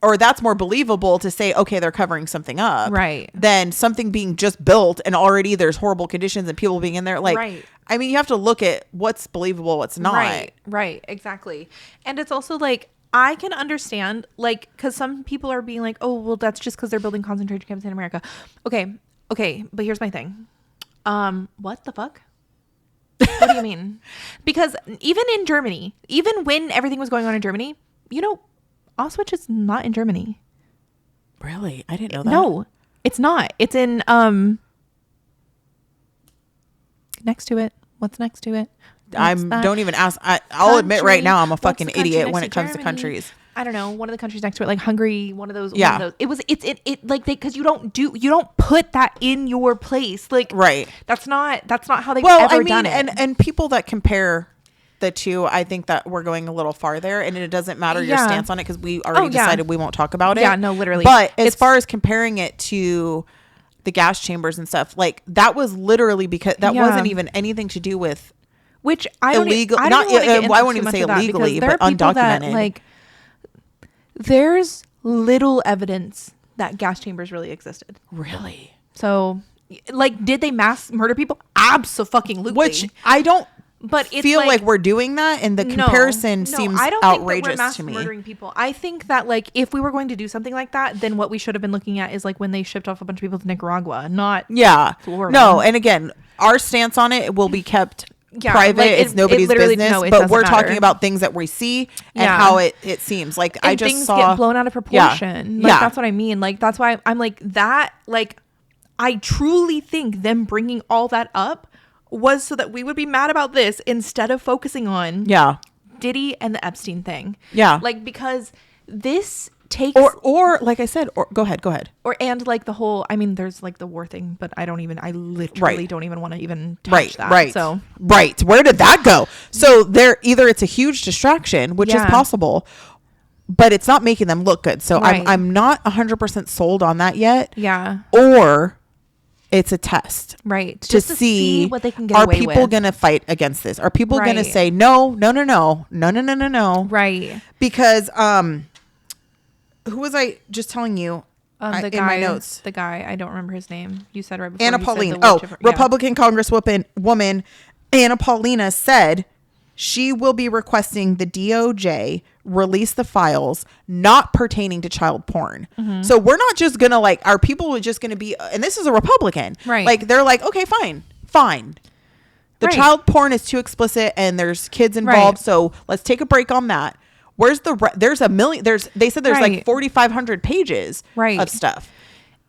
Or that's more believable to say, okay, they're covering something up. Right. Than something being just built and already there's horrible conditions and people being in there. Like, Right. I mean, you have to look at what's believable, what's not. Right, exactly. And it's also like I can understand, like, because some people are being like, oh, well, that's just because they're building concentration camps in America. Okay, but here's my thing. What the fuck? What do you mean? Because even in Germany, even when everything was going on in Germany, Auschwitz is not in Germany. Really? I didn't know that. No, it's not. It's in next to it. What's next to it? What's that? Don't even ask. I'll admit right Country. now I'm a What's fucking the country idiot next when to it comes to Germany? countries. I don't know, one of the countries next to it, like Hungary, one of those. Yeah. One of those. It like because you don't put that in your place, like Right. That's not how they've Well, ever I mean, done it. and people that compare the two, I think that we're going a little far there, and it doesn't matter your Yeah. stance on it because we already yeah. decided we won't talk about it. Yeah, no, literally. But as It's- far as comparing it to the gas chambers and stuff, like that was literally because that Yeah. wasn't even anything to do with Which I don't illegal- I not- don't wanna get into I won't too even much say of that illegally, because there but are people that, undocumented. like, there's little evidence that gas chambers really existed. really, So, like, did they mass murder people? Absolutely. which I don't. But it's feel like we're doing that, and the comparison seems outrageous think that we're mass to me. murdering people. I think that, like, if we were going to do something like that, then what we should have been looking at is like when they shipped off a bunch of people to Nicaragua, not Yeah. Florida. No, and again, our stance on it will be kept private. It's nobody's business. No, but we're matter. talking about things that we see and how it seems. Like and I just things saw get blown out of proportion. Like that's what I mean. Like that's why I'm like that. Like I truly think them bringing all that up was so that we would be mad about this instead of focusing on Diddy and the Epstein thing. Yeah. Like because this takes or like I said, or go ahead. Or and like the whole, I mean, there's like the war thing, but I literally don't even want to even touch that. Right. So where did that go? So either it's a huge distraction, which is possible, but it's not making them look good. So I'm not 100% sold on that yet. Yeah. Or it's a test. Right. To see what they can get away with. Are people going to fight against this? Are people going to say no? Right. Because who was I just telling you the guy, in my notes? The guy, I don't remember his name. You said right before. Anna Paulina. Republican Congresswoman Anna Paulina said she will be requesting the DOJ release the files not pertaining to child porn. Mm-hmm. So we're not just going to like, are people just going to be, and this is a Republican. Right. Like they're like, okay, fine. The child porn is too explicit and there's kids involved. So let's take a break on that. Where's there's a million, they said there's like 4,500 pages of stuff.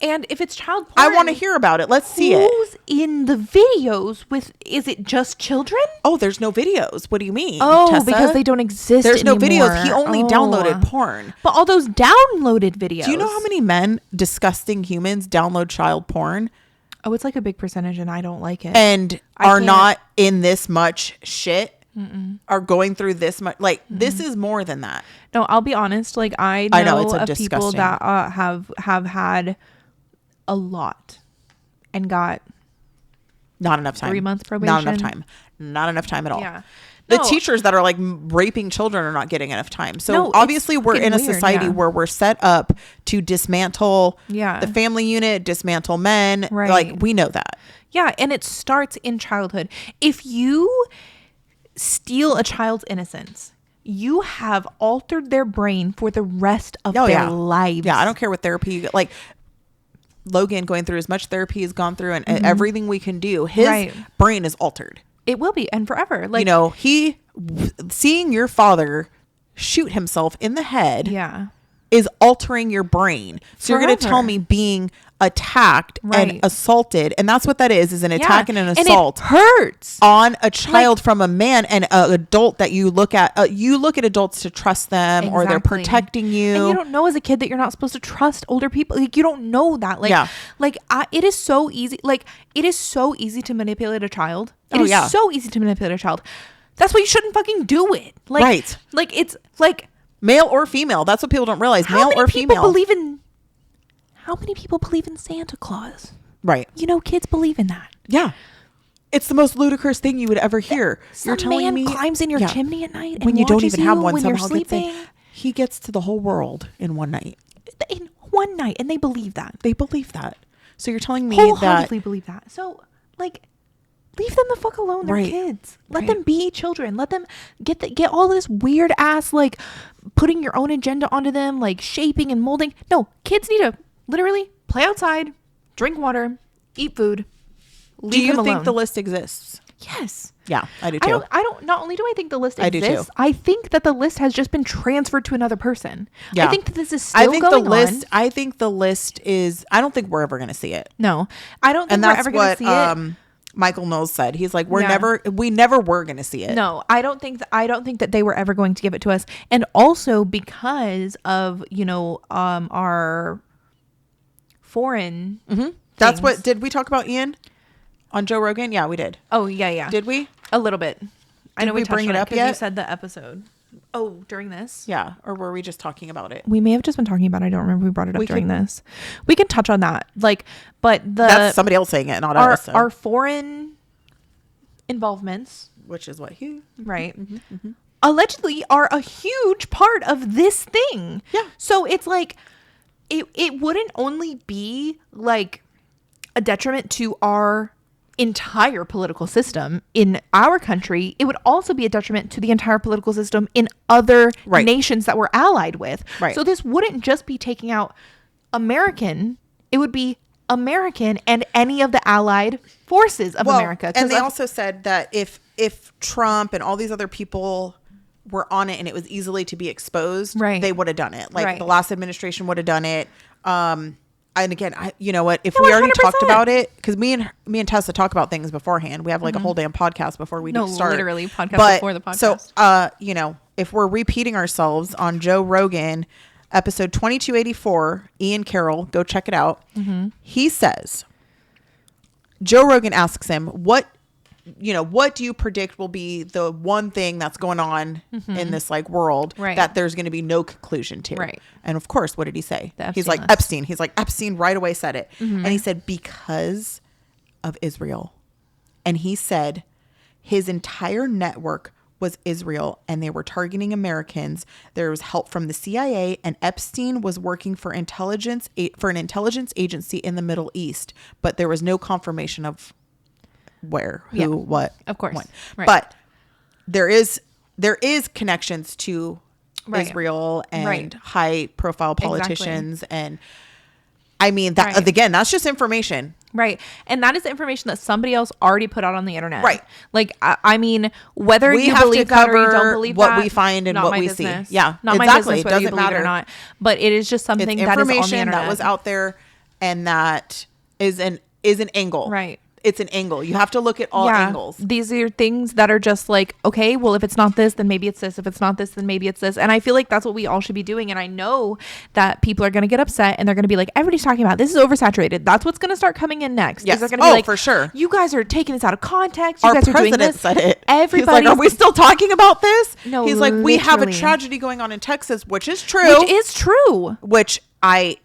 And if it's child porn, I want to hear about it. Let's see it. Who's in the videos is it just children? Oh, there's no videos. What do you mean? Oh, Tessa? Because they don't exist There's anymore. no videos. He only downloaded porn. But all those downloaded videos. Do you know how many men, disgusting humans, download child porn? Oh, it's like a big percentage and I don't like it. And are not in this much shit. Are going through this much. Like, this is more than that. No, I'll be honest. Like, I know of people that have had a lot and got not enough time. 3 months probation. Not enough time at all. Yeah. The teachers that are like raping children are not getting enough time. So obviously we're in a society where we're set up to dismantle the family unit, dismantle men. Right. Like we know that. Yeah. And it starts in childhood. If you steal a child's innocence, you have altered their brain for the rest of their lives. Yeah. I don't care what therapy you get. Like Logan going through as much therapy he's gone through and everything we can do, his brain is altered. It will be, and forever. Like, you know, seeing your father shoot himself in the head is altering your brain. So you're going to tell me being attacked and assaulted, and that's what that is an attack and an assault. And it hurts on a child from a man and an adult that you look at adults to trust them or they're protecting you. And you don't know as a kid that you're not supposed to trust older people. Like you don't know that. Like, it is so easy. Like it is so easy to manipulate a child. It is so easy to manipulate a child. That's why you shouldn't fucking do it. Like, like it's like male or female. That's what people don't realize. Male or female. How many people believe in Santa Claus? Right. You know, kids believe in that. Yeah. It's the most ludicrous thing you would ever hear. You're telling me climbs in your chimney at night when you don't even have one. When you're somehow sleeping. He gets to the whole world in one night. In one night, and they believe that. They believe that. So you're telling me wholeheartedly believe that. So like, leave them the fuck alone. They're kids. Let them be children. Let them get all this weird ass like putting your own agenda onto them, like shaping and molding. No, kids need to literally play outside, drink water, eat food. Do you think the list exists? Yes. Yeah, I do too. I don't. Not only do I think the list exists, I think that the list has just been transferred to another person. Yeah. I think that this is still going on. I think the list is. I don't think we're ever going to see it. No, I don't think we're ever going to see it. Michael Knowles said he's like we never were going to see it. No, I don't think that they were ever going to give it to us, and also because of our foreign. That's what did we talk about Ian on Joe Rogan? Yeah, we did. Oh yeah. Did we? A little bit. I know we bring it up because yet? you said the episode. Oh, during this? Yeah, or were we just talking about it? We may have just been talking about it. I don't remember if we brought it up during this. We can touch on that. Like, but that's somebody else saying it, not us. Our foreign involvements, which is what he allegedly are a huge part of this thing. Yeah. So it's like it wouldn't only be like a detriment to our entire political system in our country, it would also be a detriment to the entire political system in other nations that we're allied with. Right. So this wouldn't just be taking out American, it would be American and any of the allied forces of America. And they also said that if if Trump and all these other people were on it and it was easily to be exposed, right, they would have done it. Like right. the last administration would have done it. And again, you know what? If we already 100%. talked about it, because me and Tessa talk about things beforehand. We have like a whole damn podcast before we start. Literally podcast before the podcast. So, you know, if we're repeating ourselves on Joe Rogan, episode 2284, Ian Carroll, go check it out. He says, Joe Rogan asks him, what do you predict will be the one thing that's going on in this like world that there's going to be no conclusion to? Right. And of course, what did he say? He's like, list. Epstein. He's like, Epstein right away said it. And he said, because of Israel. And he said his entire network was Israel and they were targeting Americans. There was help from the CIA and Epstein was working for an intelligence agency in the Middle East, but there was no confirmation of where, who, what, of course, when. Right. But there is connections to Israel and high profile politicians. And I mean that again, that's just information. Right. And that is the information that somebody else already put out on the internet. Right. Like, I mean, whether we you have believe to that or you cover don't believe what that, we find and what we business. see. Yeah. Not exactly. my business whether It you doesn't believe matter. it or not. But it is just something it's that is on the information internet. that was out there and that is an angle. Right. It's an angle. You have to look at all angles. These are things that are just like, okay, well, if it's not this, then maybe it's this. If it's not this, then maybe it's this. And I feel like that's what we all should be doing. And I know that people are going to get upset and they're going to be like, everybody's talking about this is oversaturated. That's what's going to start coming in next. Yes. They're going to be like, for sure. You guys are taking this out of context. You Our guys are doing president this. said it. Everybody, He's like, are we still talking about this? No, he's like, we have a literally. tragedy going on in Texas, which is true. Which I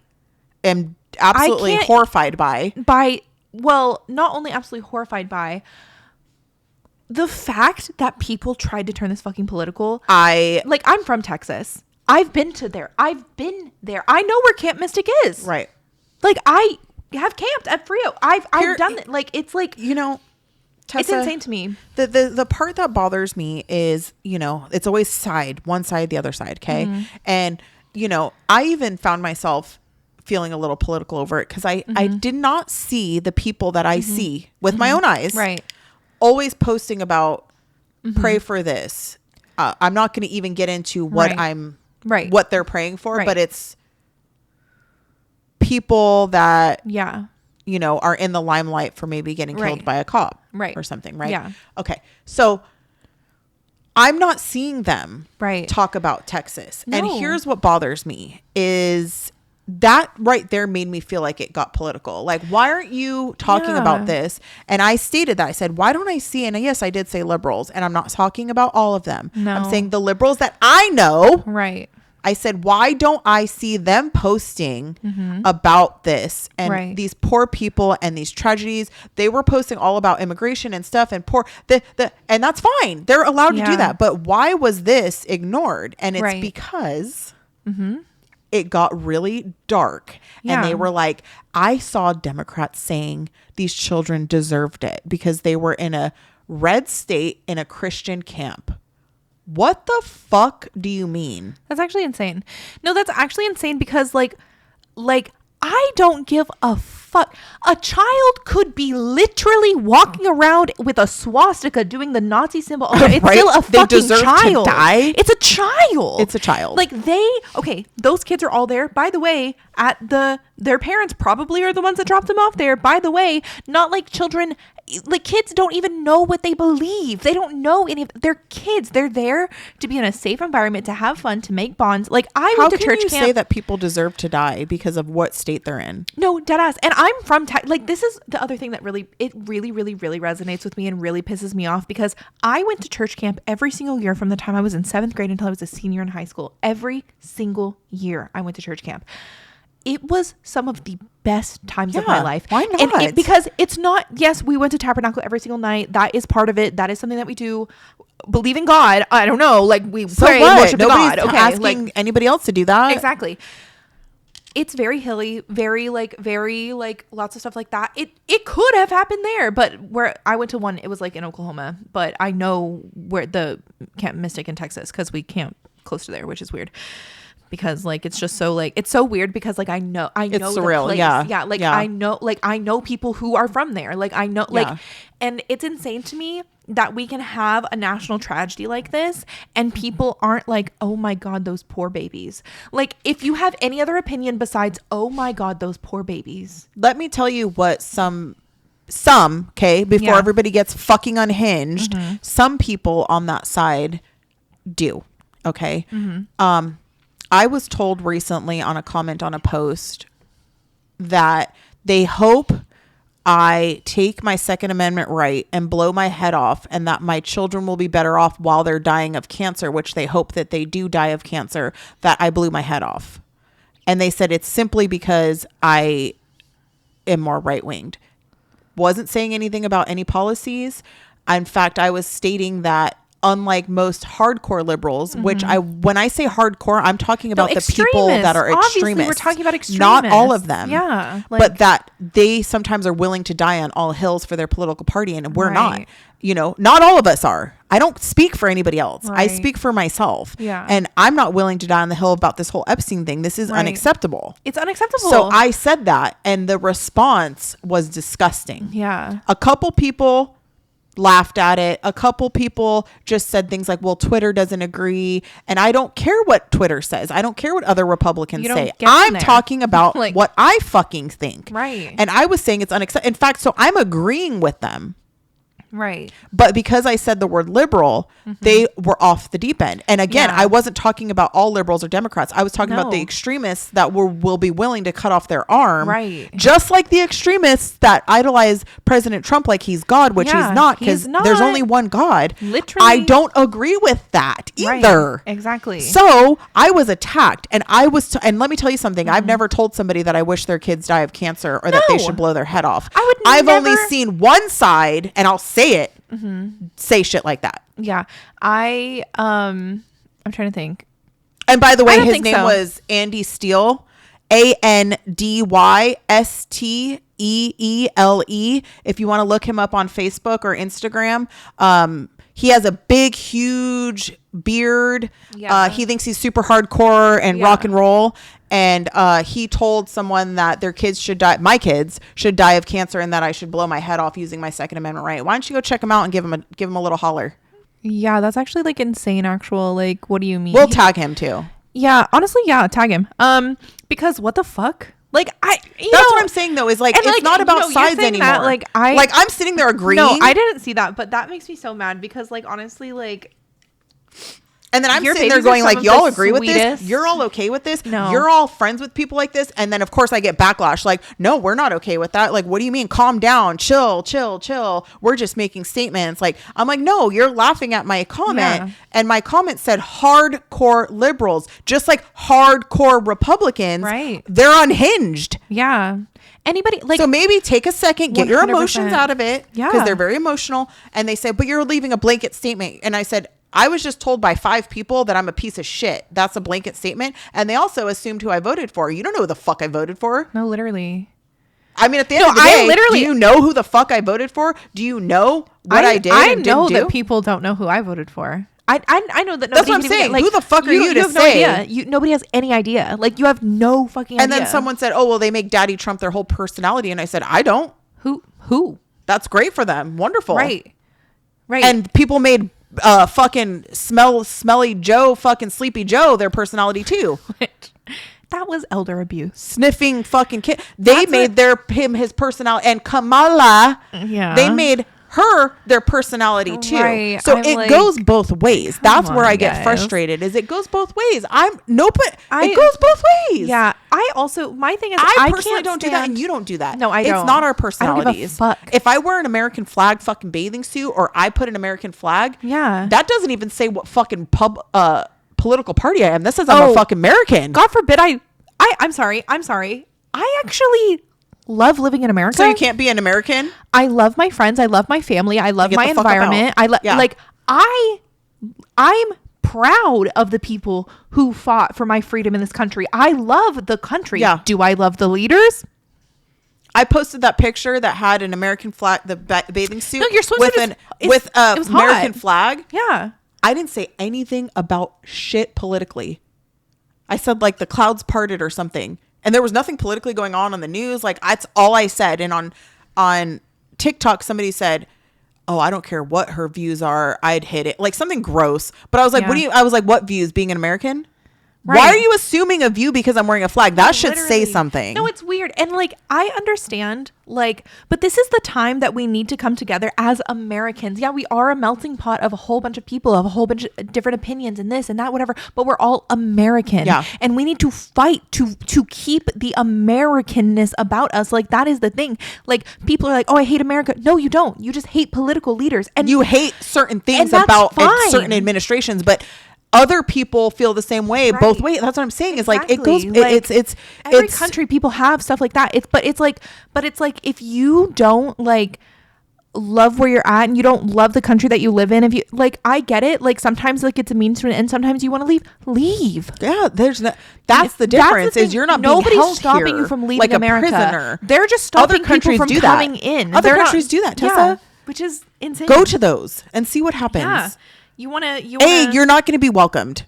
am absolutely horrified by. Well, not only absolutely horrified by the fact that people tried to turn this fucking political. I'm from Texas. I've been there. I know where Camp Mystic is. Right. Like I have camped at Frio. I've done it. Like it's like, you know, Tessa, it's insane to me. The part that bothers me is, you know, it's always one side, the other side. Okay. And, you know, I even found myself feeling a little political over it because I did not see the people that I see with my own eyes. Right. Always posting about pray for this. I'm not going to even get into what what they're praying for, but it's people that, you know, are in the limelight for maybe getting killed by a cop or something. Right. Yeah. Okay. So I'm not seeing them talk about Texas. No. And here's what bothers me is that right there made me feel like it got political. Like, why aren't you talking about this? And I stated that. I said, why don't I see? And yes, I did say liberals. And I'm not talking about all of them. No. I'm saying the liberals that I know. Right. I said, why don't I see them posting about this and these poor people and these tragedies? They were posting all about immigration and stuff and and that's fine. They're allowed to do that. But why was this ignored? And it's because it got really dark and they were like, I saw Democrats saying these children deserved it because they were in a red state in a Christian camp. What the fuck do you mean? That's actually insane. No, that's actually insane because like I don't give a fuck. A child could be literally walking around with a swastika doing the Nazi symbol. It's still a fucking child. To die? It's a child. It's a child. Like those kids are all there. By the way, their parents probably are the ones that dropped them off there. By the way, not like children. Like kids don't even know what they believe. They don't know any of. They're kids. They're there to be in a safe environment, to have fun, to make bonds. Like I went to church camp. How can you say that people deserve to die because of what state they're in? No, deadass. And I'm from like this is the other thing that really resonates with me and really pisses me off because I went to church camp every single year from the time I was in 7th grade until I was a senior in high school. Every single year I went to church camp. It was some of the best times of my life. Why not? And because it's not, yes, we went to Tabernacle every single night. That is part of it. That is something that we do. Believe in God. I don't know. Like we pray and worship God. Okay. Asking anybody else to do that. Exactly. It's very hilly, very lots of stuff like that. It could have happened there, but where I went to one, it was like in Oklahoma, but I know where the Camp Mystic in Texas because we camp close to there, which is weird. Because like it's just so like it's so weird because like I know it's surreal. The place. Yeah. I know people who are from there. Like I know and it's insane to me that we can have a national tragedy like this and people aren't like, oh my God, those poor babies. Like, if you have any other opinion besides, oh my God, those poor babies. Let me tell you what some, okay, before everybody gets fucking unhinged, some people on that side do. Okay. I was told recently on a comment on a post that they hope I take my Second Amendment right and blow my head off, and that my children will be better off while they're dying of cancer, which they hope that they do die of cancer, that I blew my head off. And they said it's simply because I am more right-winged. Wasn't saying anything about any policies. In fact, I was stating that unlike most hardcore liberals, which when I say hardcore, I'm talking about the people that are extremists. Obviously, we're talking about extremists. Not all of them. Yeah. But that they sometimes are willing to die on all hills for their political party, and we're not. You know, not all of us are. I don't speak for anybody else. I speak for myself. Yeah. And I'm not willing to die on the hill about this whole Epstein thing. This is unacceptable. It's unacceptable. So I said that, and the response was disgusting. Yeah. A couple people laughed at it. A couple people just said things like, well, Twitter doesn't agree. And I don't care what Twitter says. I don't care what other Republicans say. I'm talking about like, what I fucking think. Right. And I was saying it's unacceptable. In fact, so I'm agreeing with them. Right. But because I said the word liberal, they were off the deep end. And again, I wasn't talking about all liberals or Democrats. I was talking about the extremists that will be willing to cut off their arm. Right. Just like the extremists that idolize President Trump like he's God, which he's not, because there's only one God. Literally. I don't agree with that either. Right. Exactly. So I was attacked, and and let me tell you something. I've never told somebody that I wish their kids die of cancer or that they should blow their head off. I've only seen one side, and I'll say it, say shit like that. Yeah. I'm trying to think. And by the way, his name was Andy Steele, ANDYSTEELE. If you want to look him up on Facebook or Instagram, he has a big, huge beard. Yeah. He thinks he's super hardcore and rock and roll. And he told someone that their kids should die. My kids should die of cancer, and that I should blow my head off using my Second Amendment right. Why don't you go check him out and give him a little holler? Yeah, that's actually like insane. Like, what do you mean? We'll tag him too. Yeah, honestly, tag him. Because what the fuck? Like, that's what I'm saying though, is like, it's not about sides anymore. That, I'm sitting there agreeing. No, I didn't see that, but that makes me so mad because, like, honestly, like. And then I'm sitting there going like, y'all agree with this? You're all okay with this? No. You're all friends with people like this? And then of course I get backlash like, no, we're not okay with that. Like, what do you mean? Calm down, chill. We're just making statements. Like, I'm like, no, you're laughing at my comment. Yeah. And my comment said hardcore liberals, just like hardcore Republicans. Right. They're unhinged. Yeah. Anybody like, so maybe take a second, get 100%. Your emotions out of it. Yeah. Because they're very emotional. And they say, but you're leaving a blanket statement. And I said, I was just told by 5 people that I'm a piece of shit. That's a blanket statement. And they also assumed who I voted for. You don't know who the fuck I voted for. No, literally. I mean, at the end of the day, do you know who the fuck I voted for? Do you know what I did and know didn't do? That people don't know who I voted for. I know that nobody. That's what I'm saying. Who the fuck are you to say? No idea. Nobody has any idea. Like, you have no fucking idea. And then someone said, oh, well, they make Daddy Trump their whole personality. And I said, I don't. Who? That's great for them. Wonderful. Right. And people made fucking smelly Joe, fucking Sleepy Joe their personality too. That was elder abuse. Sniffing fucking kid. They made his personality, and Kamala, they made her their personality too. Right. So it goes both ways. That's where I get frustrated. Is it goes both ways. It goes both ways. Yeah. I also, my thing is, I personally don't do that, and you don't do that. No, I don't. It's not our personalities. I don't give a fuck. If I wear an American flag fucking bathing suit, or I put an American flag, that doesn't even say what fucking political party I am. This says I'm a fucking American. God forbid I'm sorry. I actually love living in America. So you can't be an American? I love my friends. I love my family. I love my environment. I'm proud of the people who fought for my freedom in this country. I love the country. Yeah. Do I love the leaders? I posted that picture that had an American flag, the bathing suit, with an American flag. Yeah. I didn't say anything about shit politically. I said like the clouds parted or something. And there was nothing politically going on the news. Like, that's all I said. And on TikTok, somebody said, oh, I don't care what her views are, I'd hit it. Like something gross. But I was like, I was like, what views? Being an American? Right. Why are you assuming a view because I'm wearing a flag? That should say something. No, it's weird. And like, I understand, like, but this is the time that we need to come together as Americans. Yeah, we are a melting pot of a whole bunch of people, of a whole bunch of different opinions and this and that, whatever, but we're all American. Yeah. And we need to fight to keep the Americanness about us. Like, that is the thing. Like, people are like, oh, I hate America. No, you don't. You just hate political leaders. And you hate certain things about certain administrations, but other people feel the same way both ways. That's what I'm saying. Exactly. Is like, it goes, like, it's every country people have stuff like that. But it's like if you don't like love where you're at and you don't love the country that you live in, if you like, I get it. Like sometimes like it's a means to an end. Sometimes you want to leave. Yeah. That's the difference is you're not nobody's being stopping here you from leaving like America. A prisoner. They're just stopping people from coming in. Other countries do that, Tessa. Yeah, which is insane. Go to those and see what happens. Yeah. You want to you're not going to be welcomed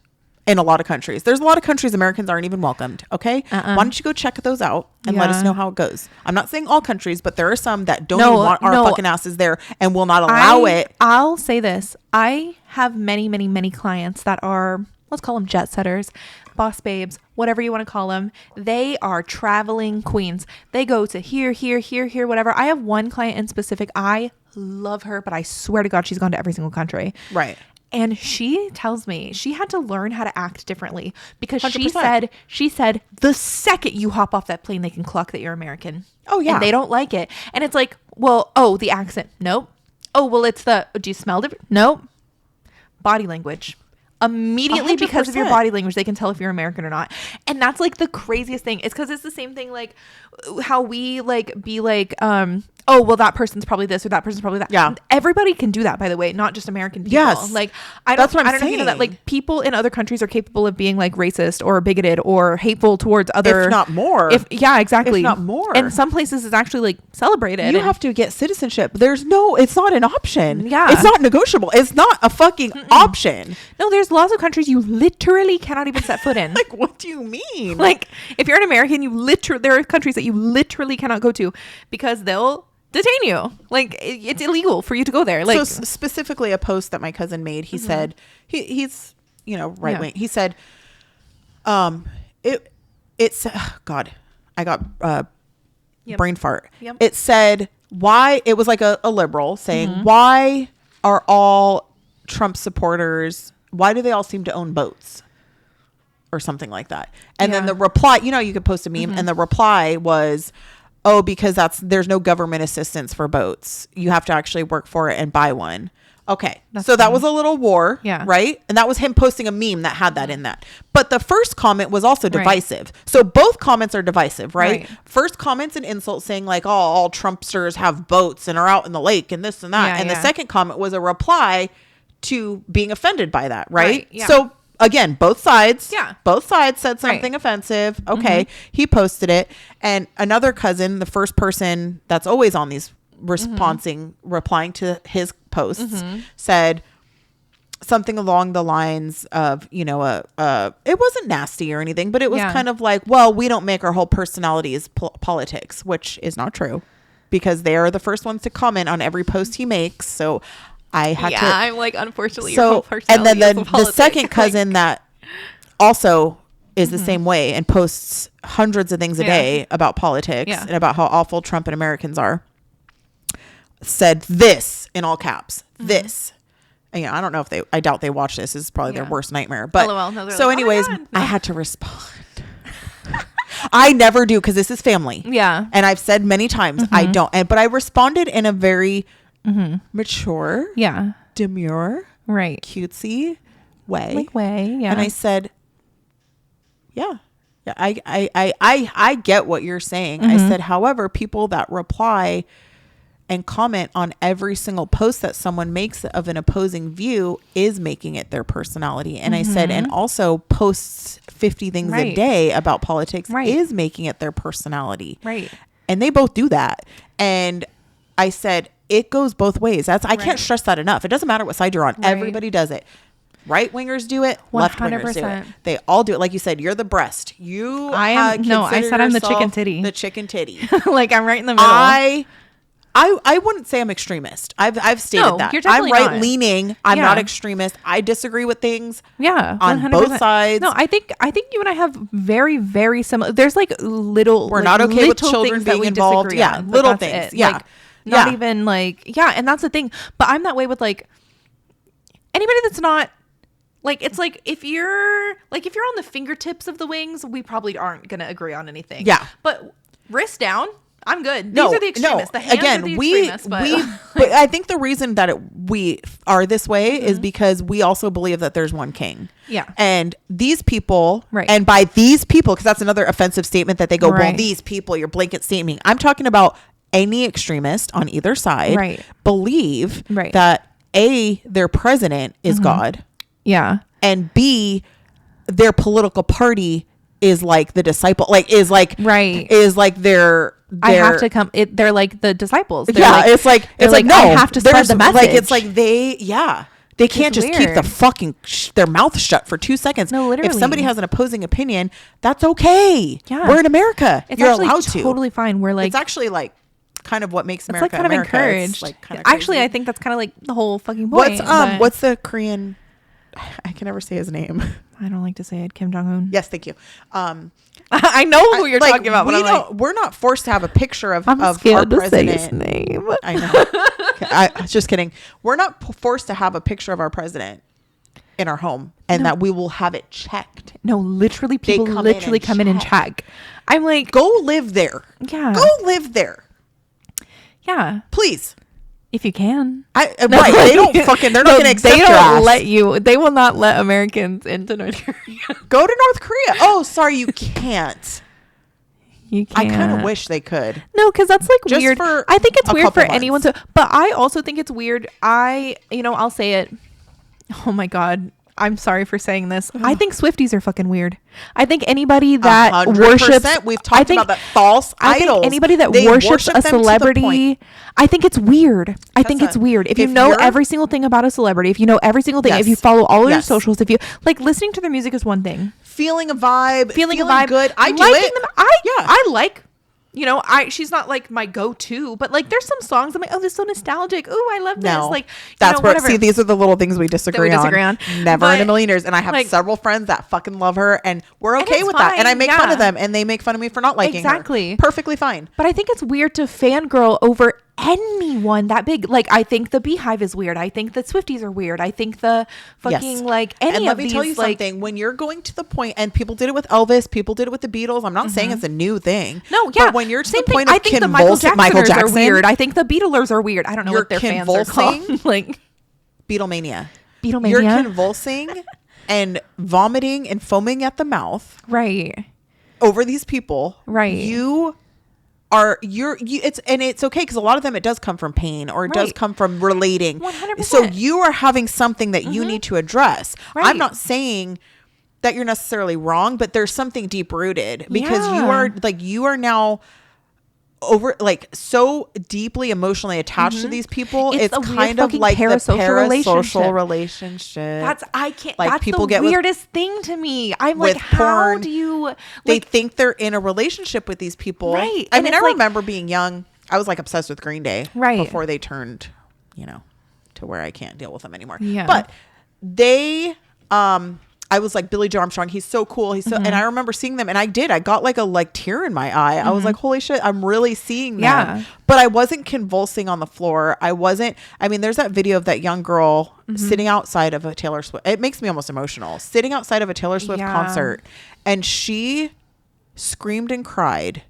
in a lot of countries. There's a lot of countries Americans aren't even welcomed. Okay. Why don't you go check those out and let us know how it goes? I'm not saying all countries, but there are some that don't even want our fucking asses there and will not allow it. I'll say this. I have many, many, many clients that are, let's call them jet setters, boss babes, whatever you want to call them. They are traveling queens. They go to here, whatever. I have one client in specific. I love her, but I swear to God, she's gone to every single country. Right. And she tells me she had to learn how to act differently because 100%. she said the second you hop off that plane, they can clock that you're American. Oh yeah. And they don't like it. And it's like, well, oh, the accent. Nope. Oh, well, it's do you smell different? Nope. Body language. Immediately 100%. because of your body language, they can tell if you're American or not. And that's like the craziest thing. It's because it's the same thing like how we like be like, oh, well, that person's probably this or that person's probably that. Yeah. Everybody can do that, by the way, not just American people. Yes. Like, I don't know if you know that. saying. Like, people in other countries are capable of being like racist or bigoted or hateful towards other. If not more. Yeah, exactly. If not more. And some places it's actually like celebrated. You have to get citizenship. It's not an option. Yeah. It's not negotiable. It's not a fucking option. No, there's lots of countries you literally cannot even set foot in. Like, what do you mean? Like, if you're an American, there are countries that you literally cannot go to because they'll detain you. Like, it's illegal for you to go there. Like, so specifically a post that my cousin made, he said, he's, right wing. He said, it's, God, I got brain fart. Yep. It said, why, it was like a liberal saying, why are all Trump supporters, why do they all seem to own boats? Or something like that. And then the reply, you could post a meme and the reply was, oh, because there's no government assistance for boats. You have to actually work for it and buy one. Okay. So that was a little war. Yeah. Right. And that was him posting a meme that had that in that. But the first comment was also divisive. So both comments are divisive, right? First comment's an insult saying like, oh, all Trumpsters have boats and are out in the lake and this and that. And the second comment was a reply to being offended by that. Right. Yeah. So again, both sides. Yeah. Both sides said something offensive. Okay. He posted it. And another cousin, the first person that's always on these replying to his posts, said something along the lines of, it wasn't nasty or anything, but it was kind of like, well, we don't make our whole personalities politics, which is not true because they are the first ones to comment on every post he makes. So I had to. I'm like, unfortunately, so, your whole personality and then is the second cousin that also is the same way and posts hundreds of things a day about politics and about how awful Trump and Americans are, said this in all caps, this. And, I don't know if I doubt they watch this. This is probably their worst nightmare. But so like, anyways, I had to respond. I never do because this is family. Yeah. And I've said many times I don't. But I responded in a very mature, demure, cutesy way. And I said, I get what you're saying. I said, however, people that reply and comment on every single post that someone makes of an opposing view is making it their personality. And I said, and also posts 50 things a day about politics is making it their personality. Right. And they both do that. And I said, it goes both ways. I can't stress that enough. It doesn't matter what side you're on. Everybody does it. Right wingers do it. 100%. Left wingers do it. They all do it. Like you said, you're the breast. I said I'm the chicken titty. The chicken titty. Like, I'm right in the middle. I I wouldn't say I'm extremist. I've stated that. You're definitely I'm right not. leaning. I'm not extremist. I disagree with things. Yeah, on 100%. both sides. No, I think you and I have very, very similar. There's like little. We're like, not okay with little children things that being we involved. disagree Yeah, on, but little that's things. it. Yeah, Like, not even like and that's the thing. But I'm that way with like anybody that's not. Like, it's like if you're on the fingertips of the wings, we probably aren't gonna agree on anything. Yeah, but wrist down, I'm good. These are the extremists. The hands are the extremists. But I think the reason that we are this way is because we also believe that there's one king. Yeah. And these people, right. And by these people, because that's another offensive statement that they go, right. well, these people, you're blanket statement. I'm talking about any extremist on either side right. believe right. that A, their president is God. Yeah. And B, their political party is like the disciple, like is like their I have to come. They're like the disciples. They're yeah, like, it's like no, I have to spread the message. Like it's like they can't just keep the fucking their mouth shut for 2 seconds. No, literally. If somebody has an opposing opinion, that's okay. Yeah, we're in America. It's You're actually allowed to. Totally fine. We're like it's actually like kind of what makes America it's like kind America. of encouraged. It's like kind of actually, crazy. I think that's kind of like the whole fucking point. What's the Korean? I can never say his name. I don't like to say it. Kim Jong-un. Yes, thank you. I know who you're talking about, but we're not forced to have a picture of I'm of scared our to say president. his name. I know. I just kidding. We're not forced to have a picture of our president in our home, and that we will have it checked. No, literally, people come in and check. I'm like, go live there. Yeah, go live there. Yeah, please. If you can. Right. They don't fucking, they're not going to accept your ass. They don't let you. They will not let Americans into North Korea. Go to North Korea. Oh, sorry. You can't. You can't. I kind of wish they could. No, because that's like just weird. I think it's weird for anyone to, but I also think it's weird. I'll say it. Oh my God. I'm sorry for saying this. I think Swifties are fucking weird. I think anybody that 100%. worships, we've talked about that false idols. I think anybody that worships a celebrity, I think it's weird. I think it's weird. If you know every single thing about a celebrity, if you know every single thing, if you follow all of their socials, if you like listening to their music is one thing. Feeling a vibe, feeling good. I do liking it. Them, I like. She's not like my go-to, but like there's some songs I'm like, oh, this is so nostalgic. Oh, I love this. Like that's where see, these are the little things we disagree on. Never in a million years. And I have several friends that fucking love her, and we're okay with that. And I make fun of them, and they make fun of me for not liking her. Perfectly fine. But I think it's weird to fangirl over anyone that big. Like I think the Beehive is weird. I think the Swifties are weird. I think the fucking like any and of let me these, tell you something. When you're going to the point, and people did it with Elvis, people did it with the Beatles. I'm not saying it's a new thing. No, yeah. But when you're to the point of I think the Michael Jacksoners are weird. I think the Beatlers are weird. I don't know what their fans are called. Like Beatlemania. You're convulsing and vomiting and foaming at the mouth. Right. Over these people. Right. It's okay because a lot of them it does come from pain or it does come from relating. 100%. So you are having something that you need to address. Right. I'm not saying that you're necessarily wrong, but there's something deep rooted because you are now over so deeply emotionally attached to these people. It's kind of like the parasocial relationship. That's that's people the weirdest thing to me. I'm like, how do you? They think they're in a relationship with these people, right? I mean, I remember being young. I was like obsessed with Green Day, right? Before they turned, to where I can't deal with them anymore. Yeah, but they, I was like Billy Joe Armstrong. He's so cool. He's so, and I remember seeing them, and I got like a tear in my eye. I was like, holy shit, I'm really seeing them. Yeah. But I wasn't convulsing on the floor. I mean, there's that video of that young girl sitting outside of a Taylor Swift. It makes me almost emotional. Sitting outside of a Taylor Swift concert, and she screamed and cried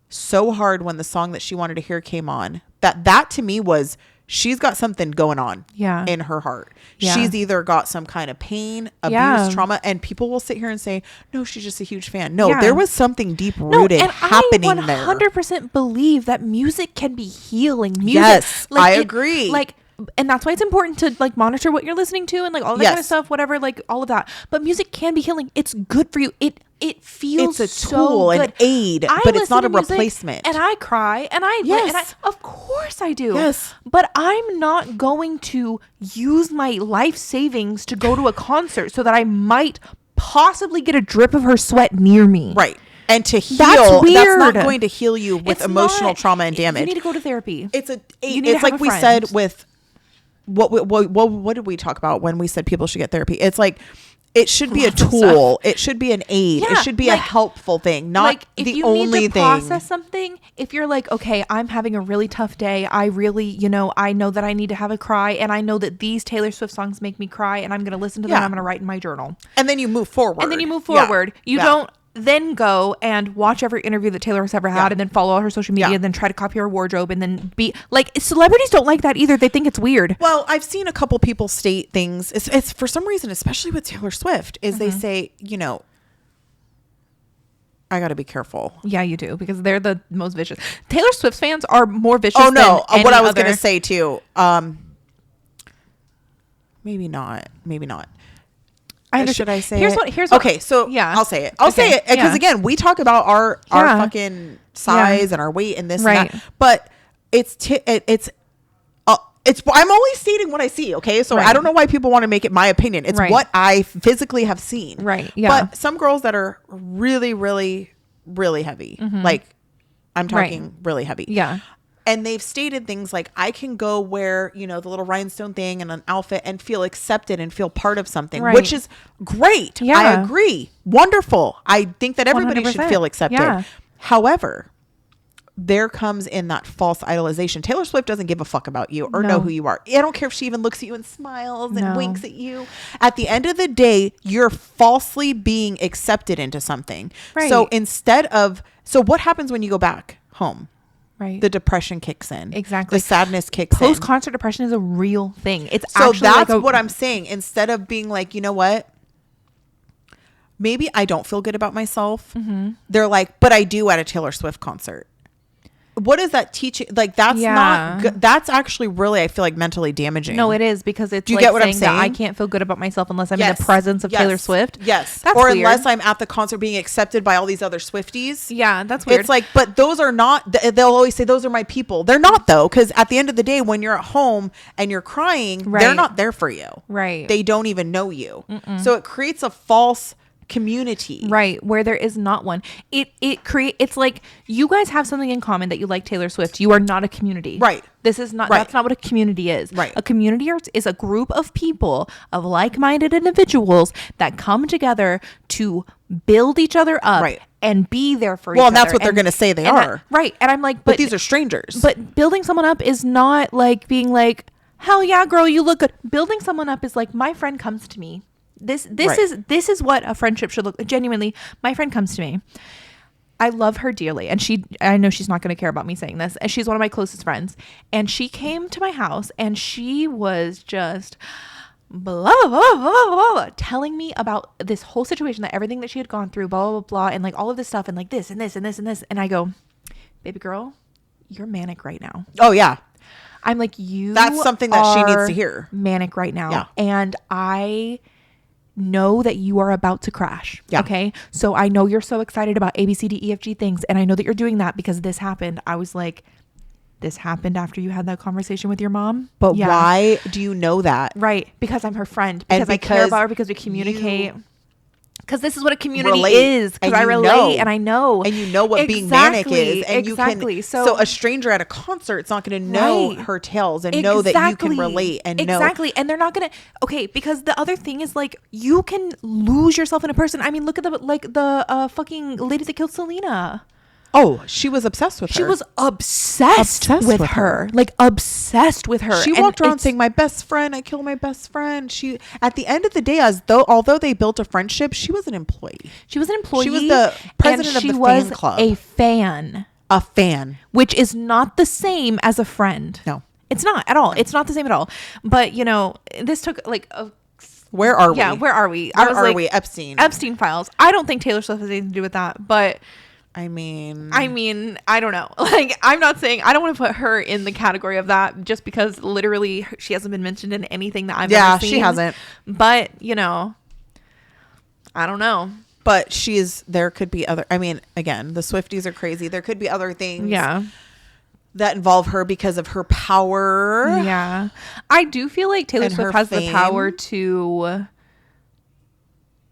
so hard when the song that she wanted to hear came on. That to me was, she's got something going on in her heart. Yeah. She's either got some kind of pain, abuse, trauma, and people will sit here and say, no, she's just a huge fan. No, there was something deep rooted happening there. I 100% believe that music can be healing. Yes, I agree. And that's why it's important to monitor what you're listening to and all that kind of stuff, whatever, all of that. But music can be healing. It's good for you. It feels it's a tool, so good. An aid, but it's not a replacement. And I cry, and I of course I do. Yes, but I'm not going to use my life savings to go to a concert so that I might possibly get a drip of her sweat near me. Right. And to heal, that's weird. That's not going to heal you with emotional trauma and damage. You need to go to therapy. It's like we said with what did we talk about when we said people should get therapy? It's like it should be a tool. It should be an aid. It should be a helpful thing, not the only thing. If you need to process something, if you're like, okay, I'm having a really tough day. I really, I know that I need to have a cry, and I know that these Taylor Swift songs make me cry, and I'm going to listen to them. And I'm going to write in my journal. And then you move forward. You don't then go and watch every interview that Taylor has ever had and then follow all her social media and then try to copy her wardrobe and then be like, celebrities don't like that either. They think it's weird. Well, I've seen a couple people state things. It's for some reason, especially with Taylor Swift, is they say, I got to be careful. Yeah, you do, because they're the most vicious. Taylor Swift fans are more vicious than what I was going to say too. Maybe not. Should I say here's it? What okay, so I'll say it. I'll say it because again, we talk about our fucking size and our weight and this and that, but I'm only stating what I see. Okay, so I don't know why people want to make it my opinion. It's what I physically have seen. Right. Yeah. But some girls that are really, really, really heavy, like I'm talking really heavy. Yeah. And they've stated things like, I can go wear, the little rhinestone thing and an outfit and feel accepted and feel part of something, which is great. Yeah. I agree. Wonderful. I think that everybody 100%. Should feel accepted. Yeah. However, there comes in that false idolization. Taylor Swift doesn't give a fuck about you or know who you are. I don't care if she even looks at you and smiles and winks at you. At the end of the day, you're falsely being accepted into something. Right. So what happens when you go back home? Right. The depression kicks in. Exactly. The sadness kicks in. Post-concert depression is a real thing. It's so actually that's what I'm saying. Instead of being like, you know what? Maybe I don't feel good about myself. Mm-hmm. They're like, but I do at a Taylor Swift concert. What is that teaching? Like, that's not good. That's actually really, I feel like, mentally damaging. No, it is, because it's you get what I'm saying? That I can't feel good about myself unless I'm in the presence of Taylor Swift. Yes. That's or weird. Unless I'm at the concert being accepted by all these other Swifties. Yeah, that's weird. It's like, but those are not, they'll always say those are my people. They're not, though, because at the end of the day, when you're at home and you're crying, they're not there for you. Right. They don't even know you. Mm-mm. So it creates a false community, right, where there is not one. It's like you guys have something in common, that you like Taylor Swift. You are not a community, right? This is not that's not what a community is. Right. A community is a group of people, of like-minded individuals that come together to build each other up, right, and be there for each other. Well, and that's what they're going to say they are, right? And I'm like, but these are strangers. But building someone up is not like being like, hell yeah, girl, you look good. Building someone up is like, my friend comes to me. This is what a friendship should look like. Genuinely, my friend comes to me. I love her dearly, and I know she's not going to care about me saying this, and she's one of my closest friends. And she came to my house, and she was just blah, blah, blah, blah, blah, telling me about this whole situation, that everything that she had gone through, blah, blah, blah, and like all of this stuff, and like this and this and this and this. And I go, baby girl, you're manic right now. Oh yeah. I'm like, that's something that she needs to hear. Manic right now. Yeah. And I know that you are about to crash. Yeah. Okay. So I know you're so excited about A, B, C, D, E, F, G things. And I know that you're doing that because this happened. I was like, this happened after you had that conversation with your mom. But why do you know that? Right. Because I'm her friend. Because I care about her. Because we communicate. Because this is what a community is. Because I relate and I know. And you know what being manic is. And you can. So a stranger at a concert is not going to know her tales and know that you can relate and know. Exactly. And they're not going to. Okay. Because the other thing is, like, you can lose yourself in a person. I mean, look at the fucking lady that killed Selena. Oh, she was obsessed with her. She was obsessed with her. Like, obsessed with her. She walked around saying, my best friend, I killed my best friend. She, at the end of the day, although they built a friendship, she was an employee. She was an employee. She was the president of the fan club. A fan. A fan. Which is not the same as a friend. No. It's not at all. It's not the same at all. But, this took like a... Where are we? Yeah, where are we? Where are we? Epstein Files. I don't think Taylor Swift has anything to do with that, but... I mean, I don't know. Like, I'm not saying, I don't want to put her in the category of that just because literally she hasn't been mentioned in anything that I've ever seen. Yeah, she hasn't. But, I don't know. But there could be other, I mean, again, the Swifties are crazy. There could be other things. Yeah. That involve her because of her power. Yeah. I do feel like Taylor Swift has the power to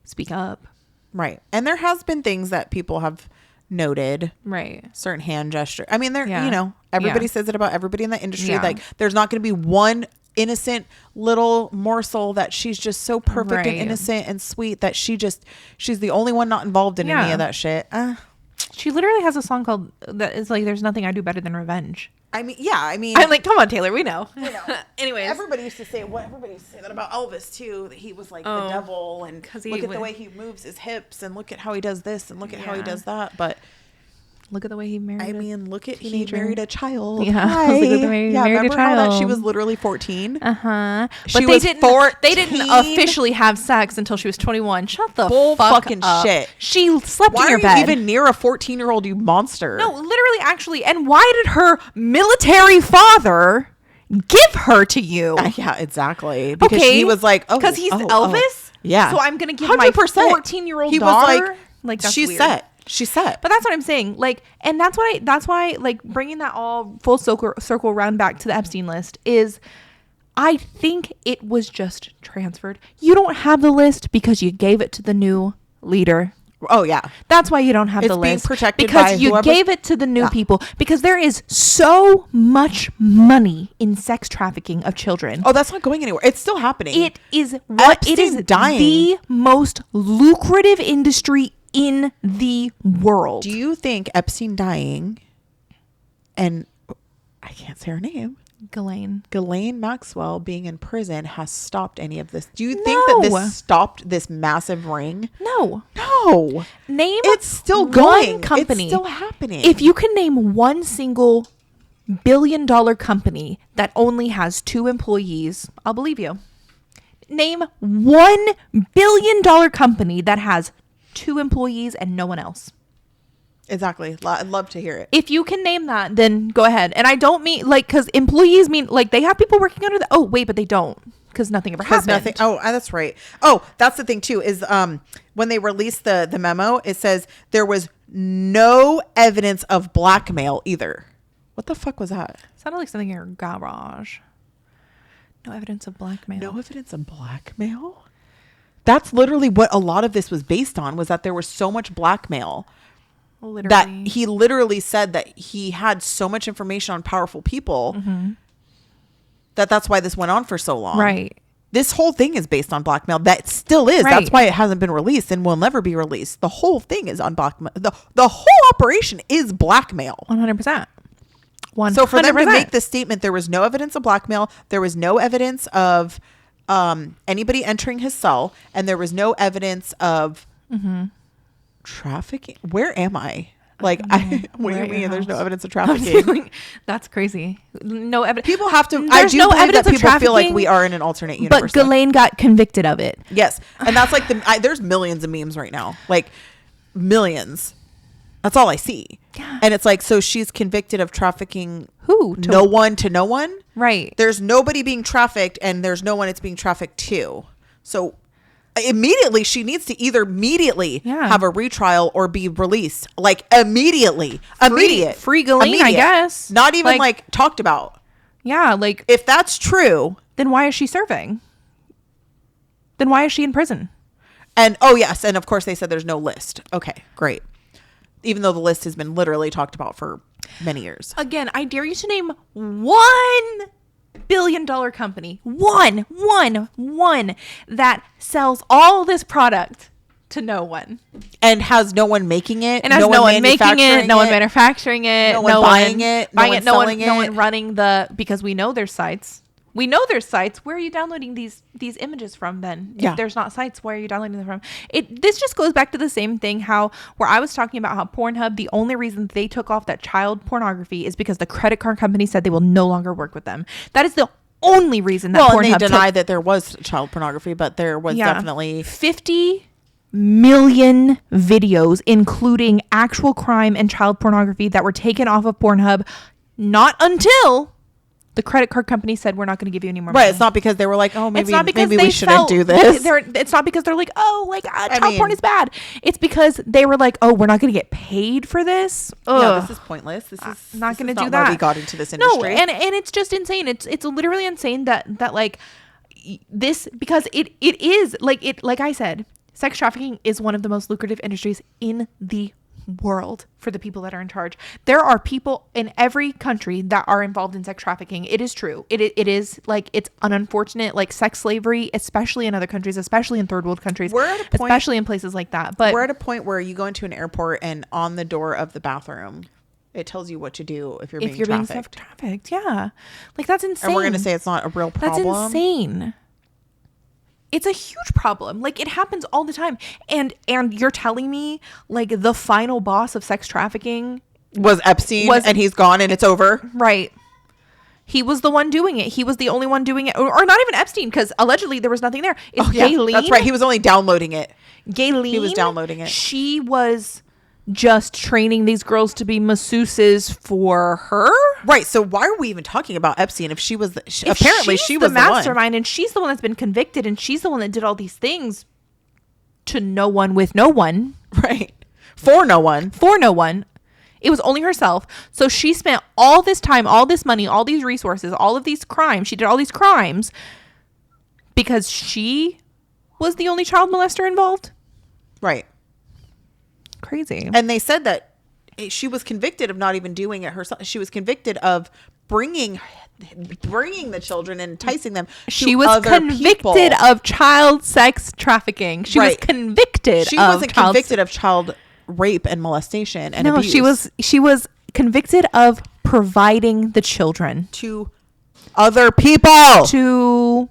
speak up. Right. And there has been things that people have noted. Right. Certain hand gesture. I mean, everybody says it about everybody in the industry. Like, there's not going to be one innocent little morsel that she's just so perfect and innocent and sweet that she's the only one not involved in any of that shit. She literally has a song called that is like, "There's nothing I do better than revenge." I mean, I'm like, come on, Taylor, we know. Anyways, everybody used to say that about Elvis too, that he was like the devil, and look at the way he moves his hips, and look at how he does this, and look at how he does that. But look at the way he married. He married a child. Yeah, look at the way he married a child. How that she was literally 14. But they didn't officially have sex until she was 21. Shut the fuck fucking up. Shit. She slept in your bed. Why are you even near a 14-year-old, you monster? No, literally, actually. And why did her military father give her to you? Yeah, exactly. Because he was like, because he's Elvis. Yeah. So I'm gonna give 100%. my 14-year-old daughter. Like that's she's weird. set. She's set. But that's what I'm saying. Like, and that's why like bringing that all full circle around back to the Epstein list is, I think it was just transferred. You don't have the list because you gave it to the new leader. Oh yeah. That's why you don't have the list. It's being protected because by you whoever gave it to the new people, because there is so much money in sex trafficking of children. Oh, that's not going anywhere. It's still happening. It is dying. The most lucrative industry in the world. Do you think Epstein dying, and I can't say her name, Ghislaine Maxwell being in prison has stopped any of this? Do you think that this stopped this massive ring? No. Name it's still going. Company. It's still happening. If you can name one single billion-dollar company that only has 2 employees, I'll believe you. Name $1 billion company that has 2 employees and no one else. Exactly. I'd love to hear it. If you can name that, then go ahead. And I don't mean like, because employees mean like they have people working under the. Oh wait, but they don't, because nothing ever happened. Oh, that's right. Oh, that's the thing too. Is when they released the memo, it says there was no evidence of blackmail either. What the fuck was that? Sounded like something in your garage. No evidence of blackmail. No evidence of blackmail? That's literally what a lot of this was based on, was that there was so much blackmail. Literally. That he literally said that he had so much information on powerful people that's why this went on for so long. Right. This whole thing is based on blackmail. That still is. Right. That's why it hasn't been released and will never be released. The whole thing is on blackmail. The whole operation is blackmail. 100%. 100%. So for them to make this statement, there was no evidence of blackmail. There was no evidence of anybody entering his cell, and there was no evidence of trafficking. Where am I? Like, what do you mean there's no evidence of trafficking? That's crazy. No evidence. People have to. I do believe that people feel like we are in an alternate universe. But Ghislaine got convicted of it. Yes, and that's like there's millions of memes right now, like millions. That's all I see. Yeah. And it's like, so she's convicted of trafficking who? No one to no one. Right. There's nobody being trafficked, and there's no one it's being trafficked to. So immediately she needs to either have a retrial or be released. Like immediately. Free Ghislaine, I guess. Not even like talked about. Yeah. Like, if that's true, then why is she serving? Then why is she in prison? And oh yes. And of course they said there's no list. Okay, great. Even though the list has been literally talked about for many years. Again, I dare you to name $1 billion company. One that sells all this product to no one. And has no one making it. And has no one making it, no one manufacturing it, no one buying it, no one selling it. No one running because we know there's sites. We know there's sites. Where are you downloading these images from then? If there's not sites, where are you downloading them from? This just goes back to the same thing where I was talking about how Pornhub, the only reason they took off that child pornography is because the credit card company said they will no longer work with them. That is the only reason that Pornhub and they denied that there was child pornography, but there was definitely 50 million videos, including actual crime and child pornography, that were taken off of Pornhub, not until the credit card company said, we're not going to give you any more money. Right. It's not because they were like, oh, maybe we shouldn't do this. It's not because they're like, oh, like child porn is bad. It's because they were like, oh, we're not going to get paid for this. No, this is pointless. This is not going to do that. Why we got into this industry. No, and it's just insane. It's literally insane that like this, because it is like I said, Sex trafficking is one of the most lucrative industries in the world for the people that are in charge. There are people in every country that are involved in sex trafficking. It is true. It is like, it's an unfortunate, like, sex slavery, especially in other countries, especially in third world countries, We're at a point, especially in places like that. But we're at a point where you go into an airport and on the door of the bathroom, it tells you what to do if you're being trafficked. Yeah. Like, that's insane. And we're going to say it's not a real problem. That's insane. It's a huge problem. Like, it happens all the time. And you're telling me, like, the final boss of sex trafficking was Epstein and he's gone and it's over? Right. He was the one doing it. He was the only one doing it. Or not even Epstein, because allegedly there was nothing there. It's Gayleen. That's right. He was only downloading it. Gayleen. He was downloading it. She was just training these girls to be masseuses for her. Right. So why are we even talking about Epstein if she was apparently she was the mastermind and she's the one that's been convicted and she's the one that did all these things to no one with no one. Right. For no one. For no one. It was only herself. So she spent all this time, all this money, all these resources, all of these crimes. She did all these crimes because she was the only child molester involved. Right. Crazy. And they said that she was convicted of not even doing it herself. She was convicted of bringing the children and enticing them. She was convicted of child sex trafficking. She was convicted. She wasn't convicted of child rape and molestation and abuse. She was convicted of providing the children to other people.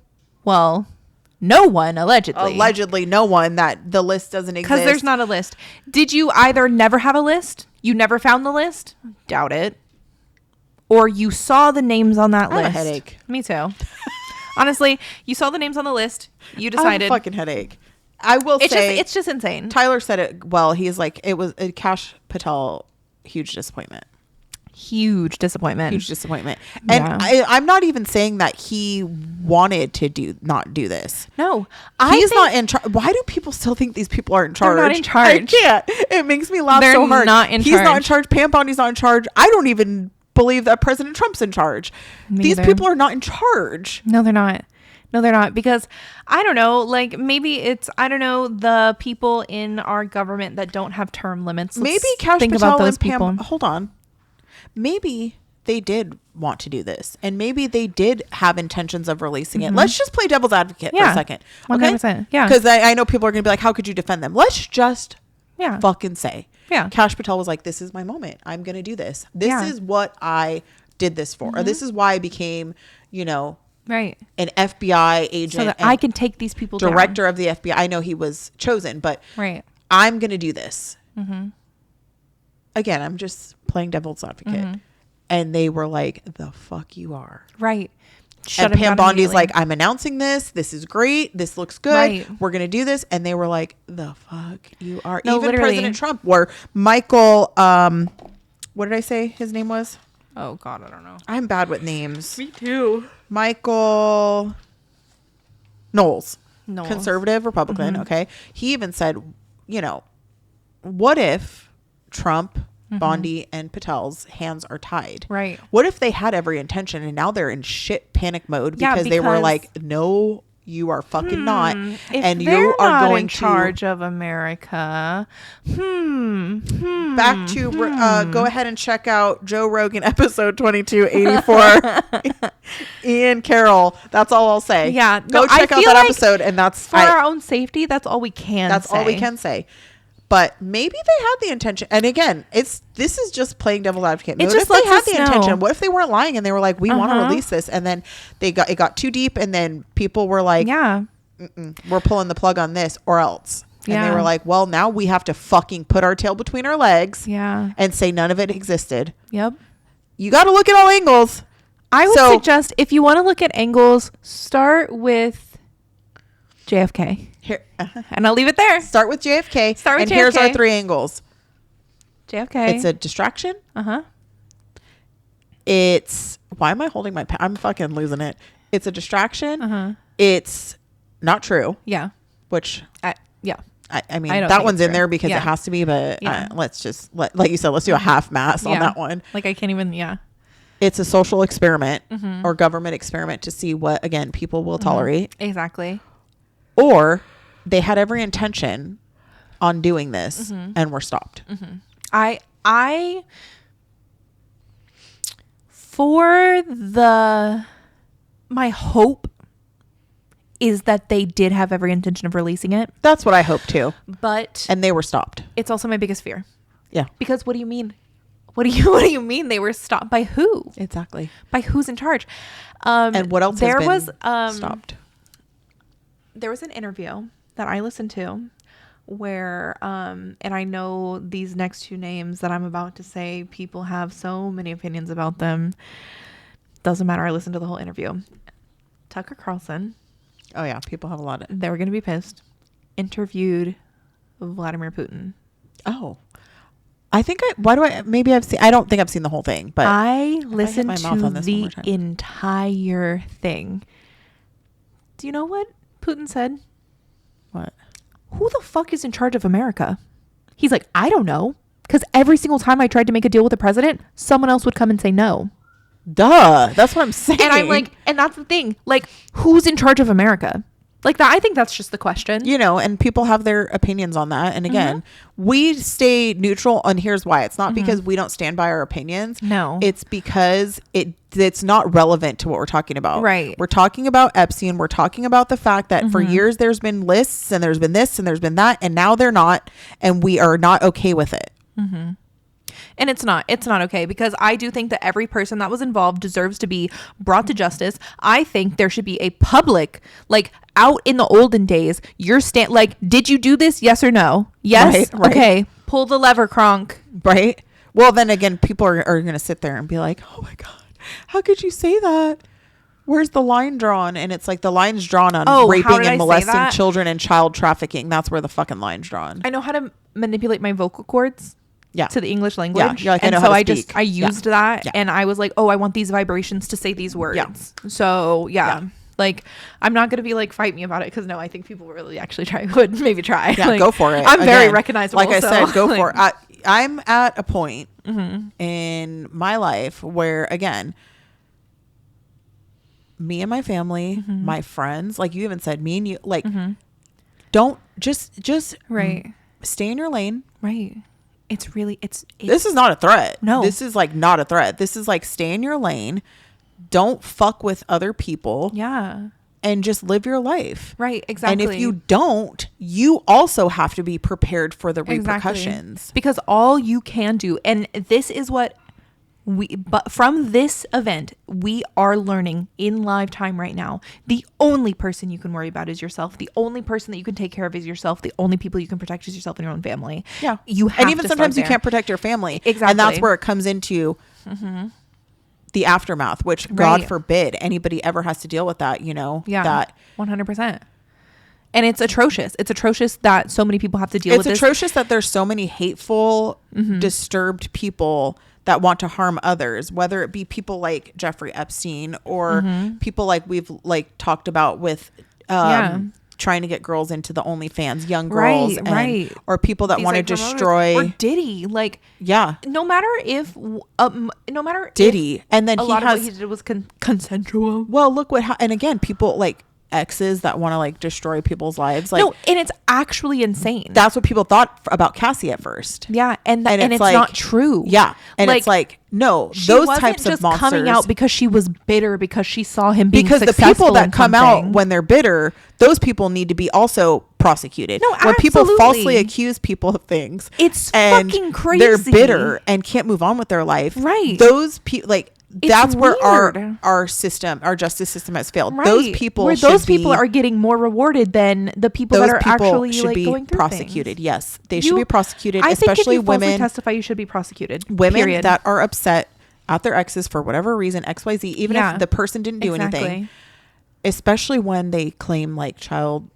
No one, allegedly. Allegedly, no one. That the list doesn't exist. Because there's not a list. Did you either never have a list? You never found the list? Doubt it. Or you saw the names on that list. I have a headache. Me too. Honestly, you saw the names on the list. You decided. I have a fucking headache. I will say. It's just insane. Tyler said it well. He's like, it was a Kash Patel huge disappointment. Huge disappointment. And I'm not even saying that he wanted to not do this. No. He's not in charge. Why do people still think these people are in charge? They're not in charge. I can't. It makes me laugh so hard. He's not in charge. Pam Bondi's not in charge. I don't even believe that President Trump's in charge. These people are not in charge. No, they're not. Because I don't know, like maybe it's, I don't know, the people in our government that don't have term limits. Maybe Kash Patel and Pam, hold on. Maybe they did want to do this and maybe they did have intentions of releasing it. Let's just play devil's advocate for a second. Okay. 100%. Yeah. Because I know people are going to be like, how could you defend them? Let's just fucking say. Yeah. Kash Patel was like, this is my moment. I'm going to do this. This is what I did this for. Or this is why I became, right, an FBI agent. So that I can take these people down. Director of the FBI. I know he was chosen, but I'm going to do this. Mm-hmm. Again, I'm just playing devil's advocate. Mm-hmm. And they were like, the fuck you are. Right. And Pam Bondi's like, I'm announcing this. This is great. This looks good. Right. We're going to do this. And they were like, the fuck you are. No, even literally. President Trump, where Michael, what did I say his name was? Oh, God, I don't know. I'm bad with names. Me too. Michael Knowles. Conservative Republican. Mm-hmm. Okay. He even said, what if Trump, Bondi, and Patel's hands are tied? Right. What if they had every intention and now they're in shit panic mode because they were like, no, you are fucking not. And you are not going in charge of America. Back to go ahead and check out Joe Rogan episode 2284. Ian Carroll. That's all I'll say. Yeah. Go check out that episode. And that's for our own safety. That's all we can say. That's all we can say. But maybe they had the intention. And again, this is just playing devil's advocate. What if they had the intention? What if they weren't lying and they were like, we want to release this? And then it got too deep. And then people were like, we're pulling the plug on this or else. And they were like, well, now we have to fucking put our tail between our legs and say none of it existed. Yep. You got to look at all angles. I would suggest if you want to look at angles, start with JFK. Here, and I'll leave it there. Start with JFK. And here's our three angles. JFK. It's a distraction. Uh-huh. It's, why am I holding my pen? I'm fucking losing it. It's a distraction. Uh-huh. It's not true. Yeah. Which, I mean, that one's in there because it has to be, but let's just, like you said, let's do a half mass on that one. Like I can't even, It's a social experiment or government experiment to see what, again, people will tolerate. Exactly. Or they had every intention on doing this and were stopped. I my hope is that they did have every intention of releasing it. That's what I hope too. But and they were stopped. It's also my biggest fear. Yeah. Because what do you mean? What do you mean they were stopped? By who? Exactly. By who's in charge? And what else has been stopped? There was an interview that I listened to where and I know these next two names that I'm about to say, people have so many opinions about them. Doesn't matter. I listened to the whole interview. Tucker Carlson. Oh yeah, people have a lot of. They were going to be pissed. Interviewed Vladimir Putin. Oh, I think I don't think I've seen the whole thing, but I listened to the entire thing. Do you know what Putin said? What? Who the fuck is in charge of America? He's like, I don't know. Because every single time I tried to make a deal with the president, someone else would come and say no. Duh. That's what I'm saying. And I'm like, and that's the thing. Like, who's in charge of America? Like that. I think that's just the question. You know, and people have their opinions on that. And again, we stay neutral. And here's why. It's not because we don't stand by our opinions. No. It's because it's not relevant to what we're talking about. Right. We're talking about Epstein. We're talking about the fact that for years there's been lists and there's been this and there's been that. And now they're not. And we are not okay with it. And it's not okay, because I do think that every person that was involved deserves to be brought to justice. I think there should be a public, like out in the olden days, like, did you do this? Yes or no? Yes. Right. Okay. Pull the lever, Kronk. Right. Well, then again, people are going to sit there and be like, oh my God, how could you say that? Where's the line drawn? And it's like the line's drawn on raping and molesting children and child trafficking. That's where the fucking line's drawn. I know how to manipulate my vocal cords. Yeah. To the English language. Yeah. Like, and I know so how to speak. I used that and I was like, oh, I want these vibrations to say these words. Yeah. So like, I'm not going to be like, fight me about it. Cause no, I think people really actually would maybe try. Yeah. Like, go for it. I'm very recognizable. Like I said, go for it. I'm at a point in my life where, again, me and my family, my friends, like you even said, me and you, like, don't just stay in your lane. Right. This is not a threat. No. This is like not a threat. This is like stay in your lane. Don't fuck with other people. Yeah. And just live your life. Right. Exactly. And if you don't, you also have to be prepared for the repercussions. Because all you can do, and this is what but from this event, we are learning in live time right now. The only person you can worry about is yourself. The only person that you can take care of is yourself. The only people you can protect is yourself and your own family. Yeah. You have and even to sometimes you start can't protect your family. Exactly. And that's where it comes into the aftermath, which God forbid anybody ever has to deal with that, you know? Yeah. That 100%. And it's atrocious. It's atrocious that so many people have to deal with this. It's atrocious that there's so many hateful, disturbed people that want to harm others, whether it be people like Jeffrey Epstein or people like we've like talked about with trying to get girls into the OnlyFans, young girls, or people that want to destroy, or Diddy, like no matter if Diddy, and then a lot of what he did was consensual. Well, look what and again, people like exes that want to like destroy people's lives, like no, and it's actually insane. That's what people thought about Cassie at first. Yeah, and it's like, not true. Yeah, and like, it's like no, those types of monsters coming out because she was bitter because she saw him being because successful. The people that come out when they're bitter, those people need to be also prosecuted. No, when people falsely accuse people of things, it's fucking crazy. They're bitter and can't move on with their life. Right? Those people like. That's weird. Where our system, our justice system has failed. Right. Those people are getting more rewarded than the people that are actually like going through prosecuted. Things. Yes, they should be prosecuted. I especially think if you women. Testify, you should be prosecuted. Women that are upset at their exes for whatever reason, XYZ, even if the person didn't do anything. Especially when they claim like child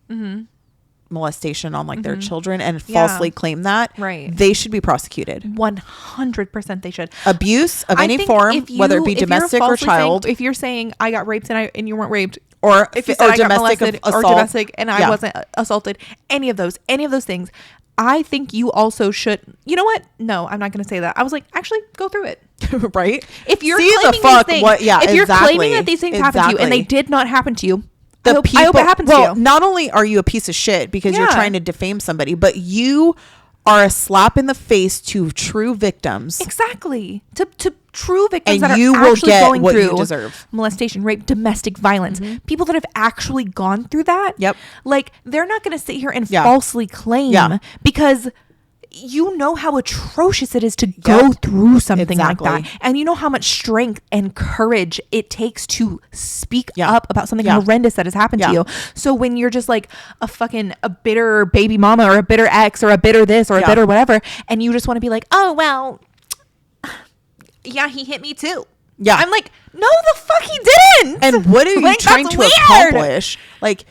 molestation on like their children and falsely claim that, they should be prosecuted. 100% they should. Abuse of any form, whether it be domestic or child. If you're saying I got raped and you weren't raped, or if you said I got molested or domestic and I wasn't assaulted, any of those things, I think you also should. You know what? No, I'm not going to say that. I was like, actually, go through it. Right? If you're claiming these things, if you're claiming that these things happened to you and they did not happen to you, I hope it happens to you. Not only are you a piece of shit because you're trying to defame somebody, but you are a slap in the face to true victims. Exactly. To true victims and that you are will actually get going what through you deserve. Molestation, rape, domestic violence. People that have actually gone through that. Yep. Like, they're not going to sit here and falsely claim because you know how atrocious it is to go through something like that. And you know how much strength and courage it takes to speak up about something horrendous that has happened to you. So when you're just like a bitter baby mama or a bitter ex or a bitter this or a bitter whatever, and you just want to be like, oh, well, yeah, he hit me too. Yeah. I'm like, no, the fuck he didn't. And what are you trying to accomplish? Like,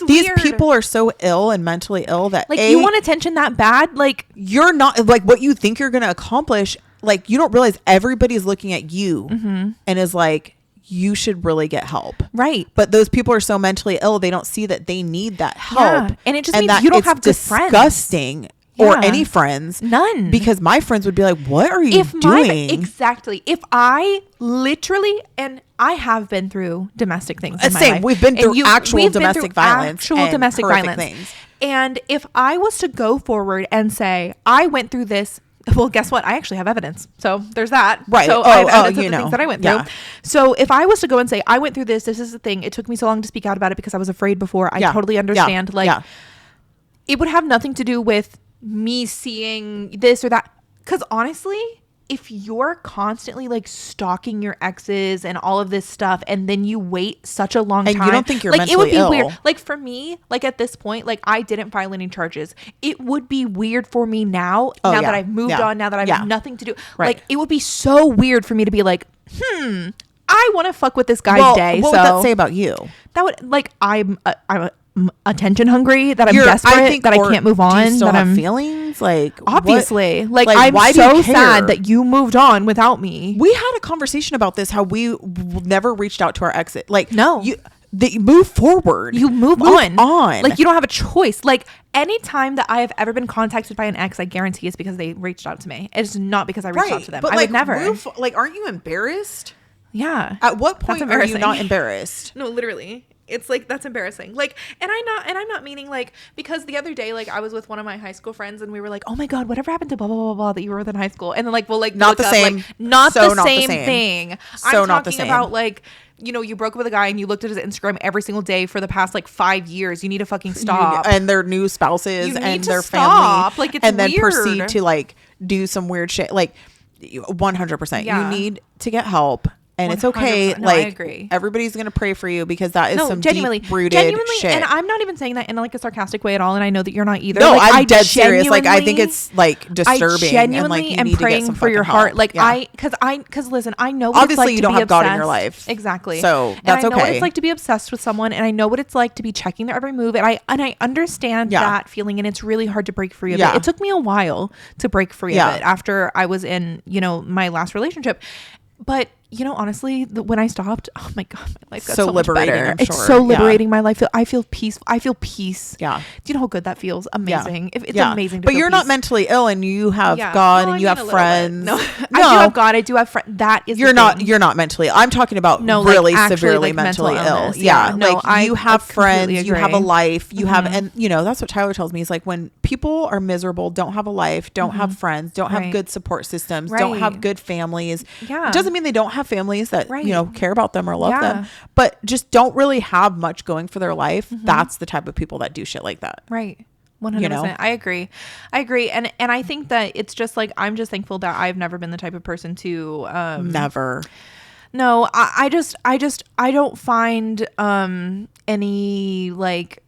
these people are so ill and mentally ill that like you want attention that bad. Like, you're not like what you think you're going to accomplish. Like, you don't realize everybody's looking at you and is like, you should really get help. Right. But those people are so mentally ill, they don't see that they need that help. Yeah. And it just means you don't have good friends. Disgusting. Or any friends. None. Because my friends would be like, what are you doing? Exactly. If I literally, and I have been through domestic things in my same. life. We've been through actual domestic violence. Things. And if I was to go forward and say, I went through this, well, guess what? I actually have evidence. So there's that. Right. So I have evidence of the things that I went through. So if I was to go and say, I went through this is the thing. It took me so long to speak out about it because I was afraid before. I totally understand. It would have nothing to do with me seeing this or that, because honestly, if you're constantly like stalking your exes and all of this stuff, and then you wait such a long time, and you don't think you're like, mentally it would be ill. weird. Like, for me, like at this point, like I didn't file any charges. It would be weird for me now that I've moved on, now that I have nothing to do. Like, it would be so weird for me to be like, I want to fuck with this guy's day. What would that say about you? That would, like, I'm attention hungry, that I'm desperate, that I can't move on. Do you still that have I'm feelings? Like, obviously, what? like I'm so sad that you moved on without me. We had a conversation about this, how we never reached out to our exit. Like, no, you move forward. You move on. Like, you don't have a choice. Like, anytime that I have ever been contacted by an ex, I guarantee it's because they reached out to me. It's not because I reached out to them. But I would never. Aren't you embarrassed? Yeah. At what point are you not embarrassed? No, literally. It's like, that's embarrassing. Like, and I'm not meaning like, because the other day, like I was with one of my high school friends and we were like, oh my God, whatever happened to blah, blah, blah, blah that you were with in high school? And then like, we'll like, not the same, like, not the same thing. So I'm not the talking same. about like, you know, you broke up with a guy and you looked at his Instagram every single day for the past like 5 years. You need to fucking stop. And their new spouses and their stop. family. Like, it's and then weird. proceed to like do some weird shit. Like, 100%. Yeah. You need to get help. And it's okay. No, like, I agree. Everybody's gonna pray for you because that is some genuinely deep-rooted shit. And I'm not even saying that in like a sarcastic way at all. And I know that you're not either. No, like, I'm dead serious. Like, I think it's like disturbing. I genuinely and, like, you am need praying to get some for your fucking heart. help. Like, because listen, I know what obviously it's like you to don't be have God in obsessed. your life, exactly. So that's and I know what okay. it's like to be obsessed with someone, and I know what it's like to be checking their every move, and I understand that feeling, and it's really hard to break free of it. It took me a while to break free of it after I was in, you know, my last relationship, but. You know, honestly, when I stopped, oh my God, my life got so much better. It's so liberating. My life, I feel peace. I feel peace. Yeah. Do you know how good that feels? Amazing. It's amazing. But you're not mentally ill, and you have God, and you have friends. No, I do have God. I do have friends. That is you're not mentally. I'm talking about really like, severely like mentally ill. Yeah. No, like you have friends, you have a life, you have, and you know that's what Tyler tells me. Is like when people are miserable, don't have a life, don't have friends, don't have good support systems, don't have good families. Yeah. It doesn't mean they don't have families that you know care about them or love them, but just don't really have much going for their life. That's the type of people that do shit like that. Right. 100%. You know? I agree. And I think that it's just like, I'm just thankful that I've never been the type of person to never. No, I don't find any like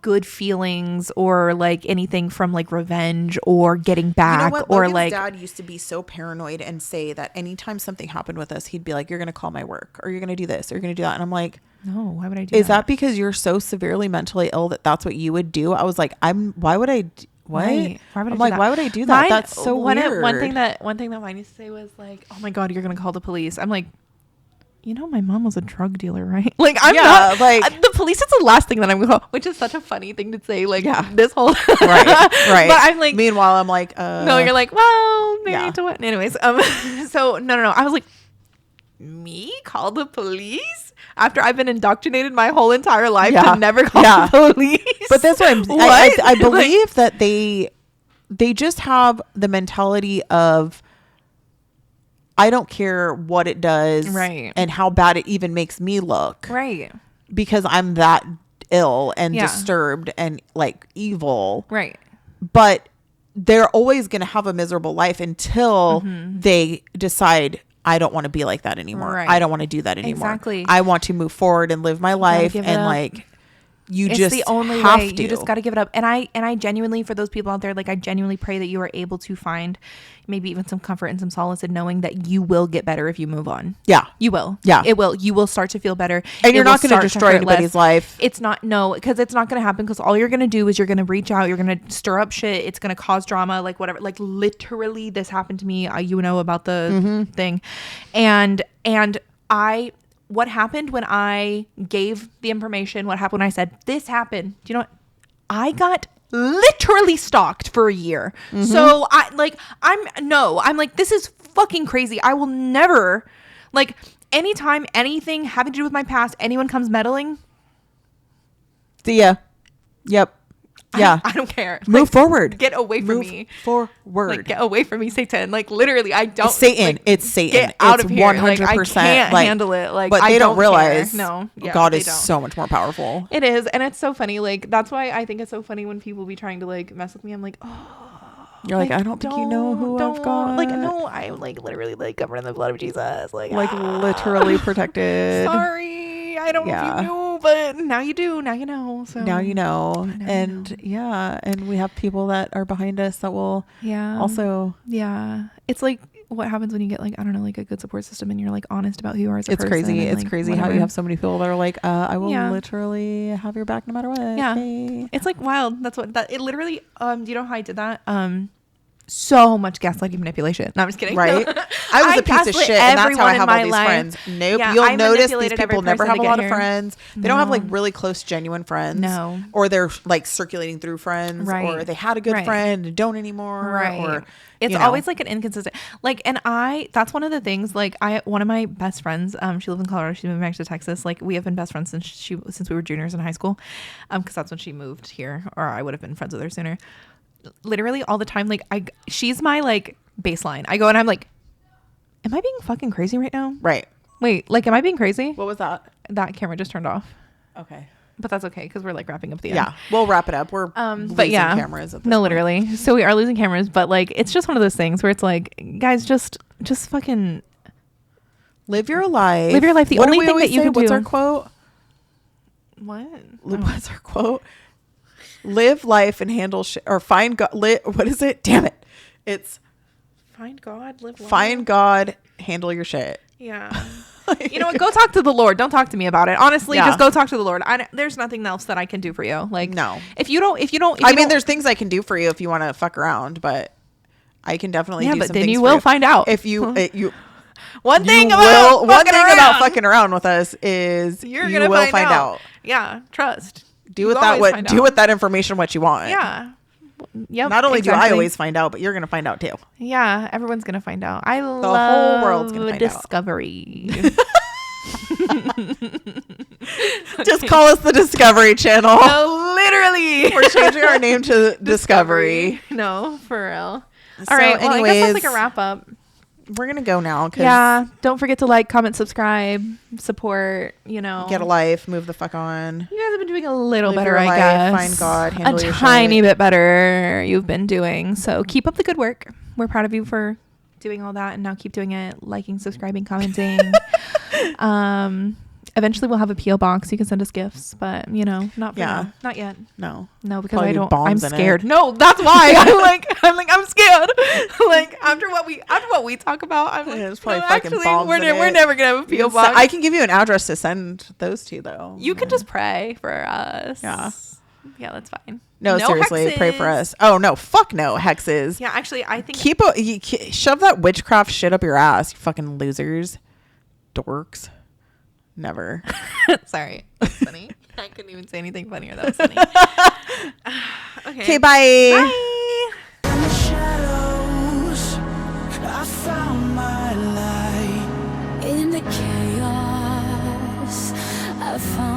good feelings or like anything from like revenge or getting back. You know what? Or like, dad used to be so paranoid and say that anytime something happened with us, he'd be like, you're gonna call my work, or you're gonna do this, or you're gonna do that. And I'm like, no, why would I do that? Is that because you're so severely mentally ill that that's what you would do? I was like, why would I what? Right. Why would I do that? Why would I do that? That's so weird. One thing that mine used to say was like, oh my God, you're gonna call the police. I'm like, you know, my mom was a drug dealer, right? Like, I'm not like the police. It's the last thing that I'm gonna call, which is such a funny thing to say. Like, this whole right. But I'm like, meanwhile, I'm like, no, you're like, well, maybe to what? Anyways, so no. I was like, me call the police? after I've been indoctrinated my whole entire life to never call the police. But that's what I believe that they just have the mentality of, I don't care what it does, right, and how bad it even makes me look, right, because I'm that ill and disturbed and like evil, right. But they're always going to have a miserable life until they decide, I don't want to be like that anymore. Right. I don't want to do that anymore. Exactly. I want to move forward and live my life, and like, it's the only way. You just got to give it up. And I genuinely, for those people out there, like, I genuinely pray that you are able to find maybe even some comfort and some solace in knowing that you will get better if you move on. Yeah. You will. Yeah. It will. You will start to feel better. And you're not going to destroy anybody's life. It's not, no, because it's not going to happen, because all you're going to do is you're going to reach out, you're going to stir up shit. It's going to cause drama, like whatever. Like literally this happened to me. You know about the thing. And what happened when I gave the information, what happened when I said, this happened, do you know what? I got literally stalked for a year. So I'm like, this is fucking crazy. I will never, like, anytime anything having to do with my past, anyone comes meddling. See ya. Yep. Yeah. I don't care. Move forward. Get away from me. Forward. Like, get away from me, Satan. Like, literally, I don't. Satan. Like, it's Satan. Get out of here. 100%. Like, I can't handle it. Like, but they don't realize. No. Yeah, God is so much more powerful. It is. And it's so funny. Like, that's why I think it's so funny when people be trying to, like, mess with me. I'm like, oh. You're like, I don't think you know who I've got. Like, no, I'm, like, literally, like, covered in the blood of Jesus. Like literally protected. Sorry. I don't know if you knew, but now you do. Now you know. So now you know. And and we have people that are behind us that will also. Yeah. It's like what happens when you get, like, I don't know, like a good support system and you're like honest about who you are as a person. Crazy. And, it's like, crazy whatever. how you have so many people that are like, I will literally have your back no matter what. Yeah. Hey. It's like wild. That's what it literally, do you know how I did that? So much gaslighting manipulation. No, I'm just kidding. Right? I was a piece of shit, and that's how I have all these friends. Nope. Yeah, you'll notice these people never have a lot of friends. They don't have like really close, genuine friends. No. Or they're like circulating through friends. Right. Or they had a good friend and don't anymore. Right. Or it's always like an inconsistent, like, and that's one of the things, like, one of my best friends, she lives in Colorado, she moved back to Texas. Like, we have been best friends since we were juniors in high school, because that's when she moved here, or I would have been friends with her sooner. Literally all the time, like, she's my like baseline. I go and I'm like, am I being fucking crazy right now? Right. Wait, like, am I being crazy? What was that? That camera just turned off. Okay. But that's okay, because we're like wrapping up the end. Yeah, we'll wrap it up. We're losing cameras at this point. Literally. So we are losing cameras, but like, it's just one of those things where it's like, guys, just fucking live your life. Live your life. The only thing that you can do. What's our quote? What? What's our quote? Live life and handle shit, or find God. What is it? Damn it! It's find God, live life. Find God, handle your shit. Yeah. You know what? Go talk to the Lord. Don't talk to me about it. Honestly, just go talk to the Lord. There's nothing else that I can do for you. Like, no. If you don't. I mean, there's things I can do for you if you want to fuck around, but I can definitely do some things. Yeah, but then you will find out. If you one thing about fucking around with us is you will find out. Yeah, trust. Do with that information what you want. Yeah. Yep. Not only do I always find out, but you're gonna find out too. Yeah, everyone's gonna find out. The whole world's gonna find discovery. Just call us the Discovery Channel. No, literally. We're changing our name to Discovery. No, for real. All right. Well, anyways, I guess that's like a wrap up. We're gonna go now. Yeah. Don't forget to like, comment, subscribe, support. You know, get a life. Move the fuck on. You guys have been doing a little better, I guess. Find God. Handle your shit. A tiny bit better. You've been doing so. Keep up the good work. We're proud of you for doing all that, and now keep doing it. Liking, subscribing, commenting. Eventually we'll have a PO box. You can send us gifts, but not for now. Not yet. No, because I'm scared. No, that's why I'm scared. Like after what we talk about, I'm like, it's probably fucking bombs. We're never gonna have a PO box. I can give you an address to send those to, though. You can just pray for us. Yeah, that's fine. No, seriously, hexes. Pray for us. Oh no, fuck no, hexes. Yeah, actually, I think shove that witchcraft shit up your ass, you fucking losers, dorks. Never. Sorry. That's funny. I couldn't even say anything funnier. That was funny. Okay, bye. Bye. In the shadows, I found my light. In the chaos, I found